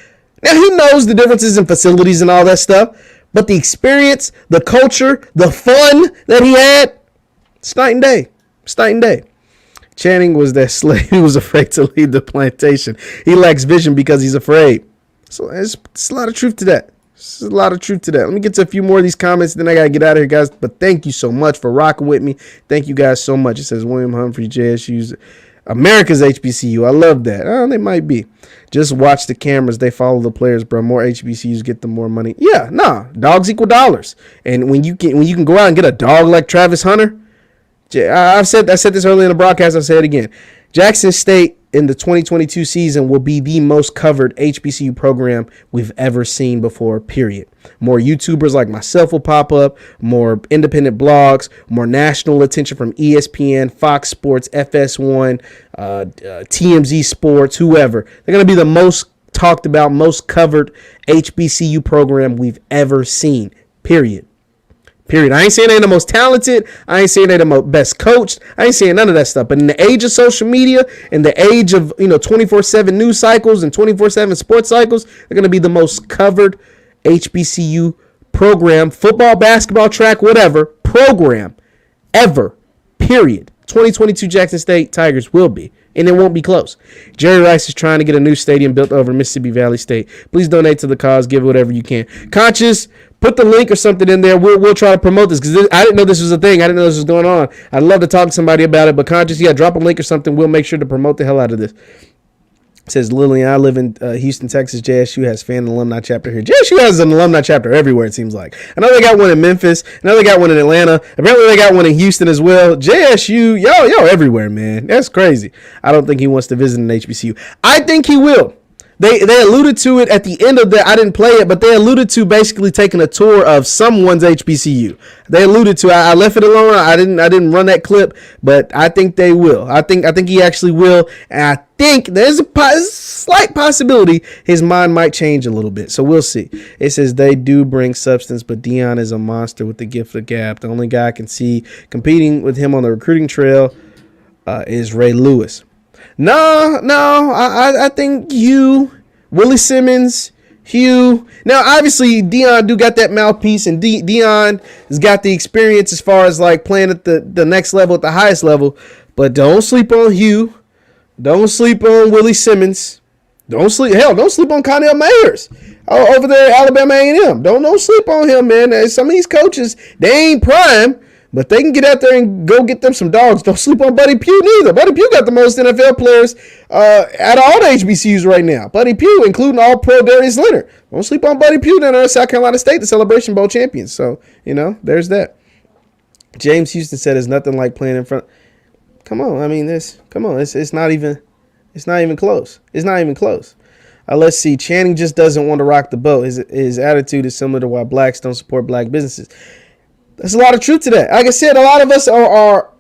Now, he knows the differences in facilities and all that stuff, but the experience, the culture, the fun that he had, it's night and day. It's night and day. Channing was that slave who was afraid to leave the plantation. He lacks vision because he's afraid. So there's a lot of truth to that. There's a lot of truth to that. Let me get to a few more of these comments, then I got to get out of here, guys. But thank you so much for rocking with me. Thank you guys so much. It says William Humphrey, JSU's America's HBCU. I love that. Oh, they might be. Just watch the cameras. They follow the players, bro. More HBCUs get them more money. Yeah, nah. Dogs equal dollars. And when you can go out and get a dog like Travis Hunter, I said this earlier in the broadcast. I'll say it again. Jackson State in the 2022 season will be the most covered HBCU program we've ever seen before, period. More YouTubers like myself will pop up, more independent blogs, more national attention from ESPN, Fox Sports, FS1, TMZ Sports, whoever. They're going to be the most talked about, most covered HBCU program we've ever seen, period. Period. I ain't saying they're the most talented. I ain't saying they're the best coached. I ain't saying none of that stuff. But in the age of social media, in the age of 24/7 news cycles and 24/7 sports cycles, they're gonna be the most covered HBCU program, football, basketball, track, whatever program ever. Period. 2022 Jackson State Tigers will be, and it won't be close. Jerry Rice is trying to get a new stadium built over Mississippi Valley State. Please donate to the cause. Give whatever you can. Conscious, put the link or something in there. We'll try to promote this because I didn't know this was a thing. I didn't know this was going on. I'd love to talk to somebody about it, but Conscious, yeah, drop a link or something. We'll make sure to promote the hell out of this. It says Lillian, I live in Houston, Texas. JSU has fan and alumni chapter here. JSU has an alumni chapter everywhere, it seems like. I know they got one in Memphis. I know they got one in Atlanta. Apparently they got one in Houston as well. JSU, y'all everywhere, man. That's crazy. I don't think he wants to visit an HBCU. I think he will. They alluded to it at the end of that. I didn't play it, but they alluded to basically taking a tour of someone's HBCU. They alluded to. I left it alone. I didn't run that clip, but I think they will. I think he actually will, and I think there's a slight possibility his mind might change a little bit. So we'll see. It says they do bring substance, but Deion is a monster with the gift of gab. The only guy I can see competing with him on the recruiting trail is Ray Lewis. No, I think Hugh, Willie Simmons, Hugh. Now, obviously, Deion do got that mouthpiece, and Deion has got the experience as far as like playing at the next level, at the highest level. But don't sleep on Hugh. Don't sleep on Willie Simmons. Don't sleep on Connell Mayers over there at Alabama A&M. Don't sleep on him, man. Some of these coaches, they ain't prime. But they can get out there and go get them some dogs. Don't sleep on Buddy Pugh neither. Buddy Pugh got the most NFL players out of all the HBCUs right now. Buddy Pugh, including all-pro Darius Leonard. Don't sleep on Buddy Pugh down there at South Carolina State, the Celebration Bowl champions. So, there's that. James Houston said it's nothing like playing in front. Come on. I mean, it's not even close. It's not even close. Let's see. Channing just doesn't want to rock the boat. His attitude is similar to why blacks don't support black businesses. There's a lot of truth to that. Like I said, a lot of us are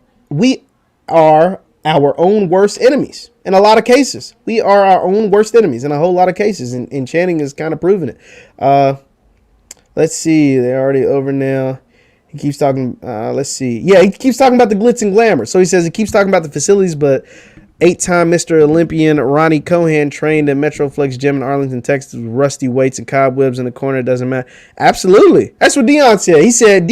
our own worst enemies. In a lot of cases, we are our own worst enemies in a whole lot of cases. And Channing is kind of proving it. Let's see. They're already over now. He keeps talking. Let's see. Yeah, he keeps talking about the glitz and glamour. So he says he keeps talking about the facilities, but 8-time Mr. Olympian Ronnie Cohan trained at Metroflex Gym in Arlington, Texas with rusty weights and cobwebs in the corner. It doesn't matter. Absolutely. That's what Deion said. He said,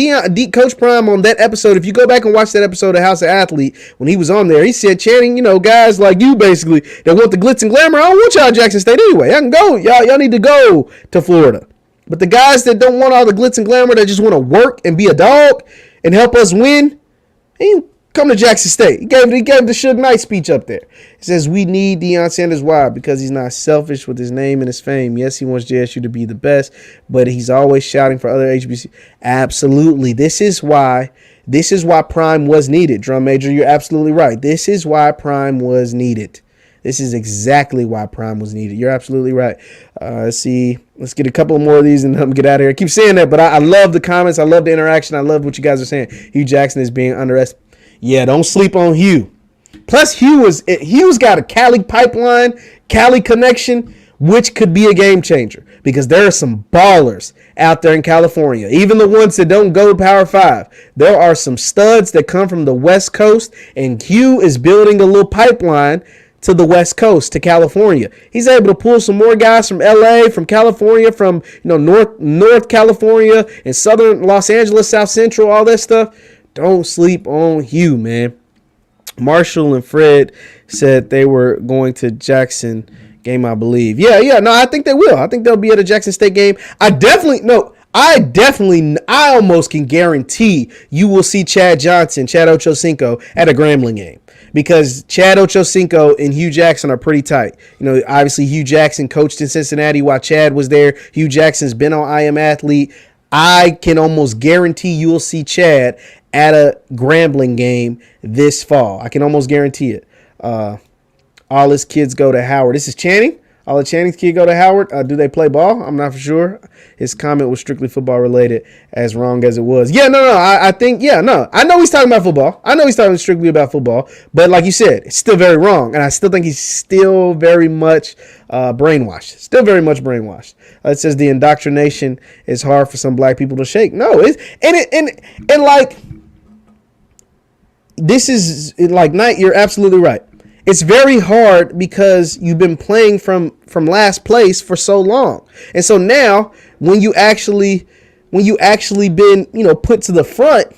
Coach Prime on that episode, if you go back and watch that episode of House of Athlete, when he was on there, he said, Channing, guys like you basically that want the glitz and glamour, I don't want y'all at Jackson State anyway. I can go. Y'all need to go to Florida. But the guys that don't want all the glitz and glamour, that just want to work and be a dog and help us win, come to Jackson State. He gave the Suge Knight speech up there. It says, we need Deion Sanders. Why? Because he's not selfish with his name and his fame. Yes, he wants JSU to be the best, but he's always shouting for other HBCU. Absolutely. This is why Prime was needed. Drum Major, you're absolutely right. This is why Prime was needed. This is exactly why Prime was needed. You're absolutely right. See, Let's get a couple more of these and then get out of here. I keep saying that, but I love the comments. I love the interaction. I love what you guys are saying. Hugh Jackson is being underestimated. Yeah, don't sleep on Hugh. Plus, Hugh's got a Cali pipeline, Cali connection, which could be a game changer because there are some ballers out there in California. Even the ones that don't go to Power 5. There are some studs that come from the West Coast, and Hugh is building a little pipeline to the West Coast, to California. He's able to pull some more guys from LA, from California, from North California, and Southern Los Angeles, South Central, all that stuff. Don't sleep on Hugh, man. Marshall and Fred said they were going to Jackson game, I believe. Yeah. No, I think they will. I think they'll be at a Jackson State game. I almost can guarantee you will see Chad Ochocinco at a Grambling game because Chad Ochocinco and Hugh Jackson are pretty tight. Obviously Hugh Jackson coached in Cincinnati while Chad was there. Hugh Jackson's been on I Am Athlete. I can almost guarantee you will see Chad at a Grambling game this fall. I can almost guarantee it. All his kids go to Howard. This is Channing. All of Channing's kids go to Howard. Do they play ball? I'm not for sure. His comment was strictly football related, as wrong as it was. Yeah, no. I think, yeah, no. I know he's talking about football. I know he's talking strictly about football. But like you said, it's still very wrong. And I still think he's still very much brainwashed. Still very much brainwashed. It says the indoctrination is hard for some black people to shake. No, this is like Knight. You're absolutely right. It's very hard because you've been playing from last place for so long. And so now when you actually been, put to the front,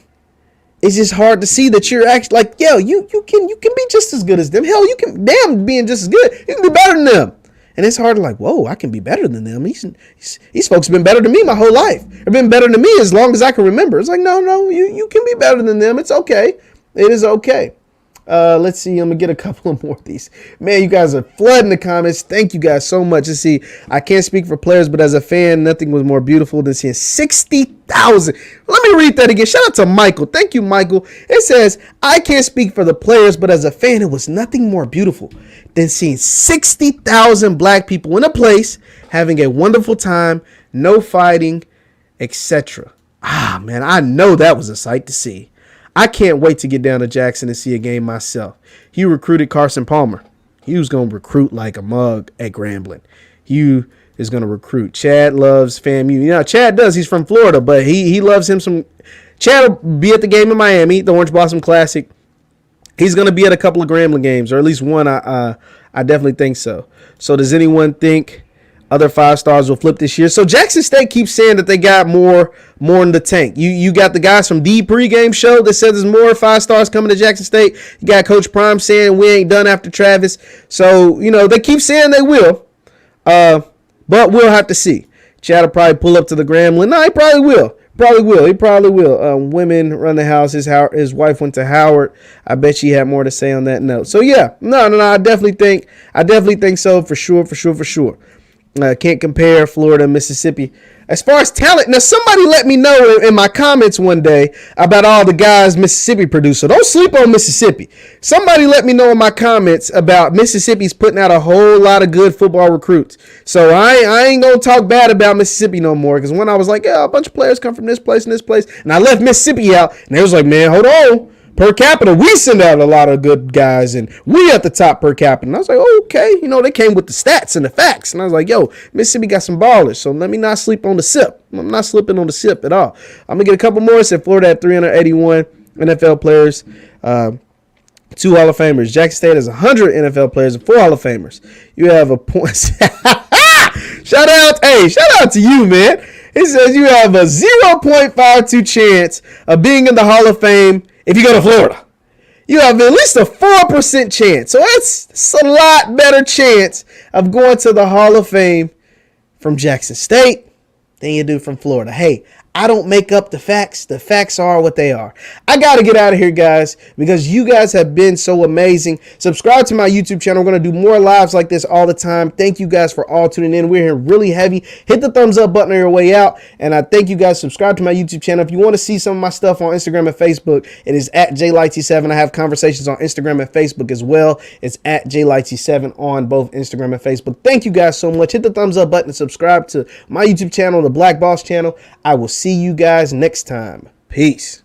it's just hard to see that you're actually like, yo, you can be just as good as them. Hell, you can being just as good. You can be better than them. And it's hard to like, whoa, I can be better than them. These folks have been better than me my whole life. They've been better than me as long as I can remember. It's like, no, you can be better than them. It's okay. It is okay. Let's see. I'm gonna get a couple of more of these. Man, you guys are flooding the comments. Thank you guys so much. Let's see. I can't speak for players, but as a fan, nothing was more beautiful than seeing 60,000. Let me read that again. Shout out to Michael. Thank you, Michael. It says, I can't speak for the players, but as a fan, it was nothing more beautiful than seeing 60,000 black people in a place having a wonderful time, no fighting, etc. Man, I know that was a sight to see. I can't wait to get down to Jackson and see a game myself. Hugh recruited Carson Palmer. He was going to recruit like a mug at Grambling. Hugh is going to recruit. Chad loves FAMU. Chad does. He's from Florida, but he loves him some. Chad will be at the game in Miami, the Orange Blossom Classic. He's going to be at a couple of Grambling games, or at least one. I definitely think so. So does anyone think other 5 stars will flip this year? So Jackson State keeps saying that they got more in the tank. You got the guys from the pregame show that said there's more 5 stars coming to Jackson State. You got Coach Prime saying we ain't done after Travis. So, they keep saying they will. But we'll have to see. Chad will probably pull up to the Grambling. No, he probably will. He probably will. Women run the house. His wife went to Howard. I bet she had more to say on that note. So yeah, no. I definitely think so for sure. Can't compare Florida and Mississippi. As far as talent, now somebody let me know in my comments one day about all the guys Mississippi produced. So don't sleep on Mississippi. Somebody let me know in my comments about Mississippi's putting out a whole lot of good football recruits. So I ain't going to talk bad about Mississippi no more. Because when I was like, yeah, a bunch of players come from this place and this place. And I left Mississippi out. And they was like, man, hold on. Per capita, we send out a lot of good guys, and we at the top per capita. And I was like, oh, okay. They came with the stats and the facts. And I was like, yo, Mississippi got some ballers, so let me not sleep on the SIP. I'm not slipping on the SIP at all. I'm going to get a couple more. It said Florida had 381 NFL players, 2 Hall of Famers. Jackson State has 100 NFL players and 4 Hall of Famers. You have a point. Shout out to you, man. It says you have a 0.52 chance of being in the Hall of Fame if you go to Florida. You have at least a 4% chance. So that's a lot better chance of going to the Hall of Fame from Jackson State than you do from Florida. Hey, I don't make up the facts. The facts are what they are. I got to get out of here, guys, because you guys have been so amazing. Subscribe to my YouTube channel. We're going to do more lives like this all the time. Thank you guys for all tuning in. We're here really heavy. Hit the thumbs up button on your way out. And I thank you guys. Subscribe to my YouTube channel. If you want to see some of my stuff on Instagram and Facebook, it is at JLightsy7. I have conversations on Instagram and Facebook as well. It's at JLightsy7 on both Instagram and Facebook. Thank you guys so much. Hit the thumbs up button and subscribe to my YouTube channel, the Black Boss channel. I will see you guys next time. Peace.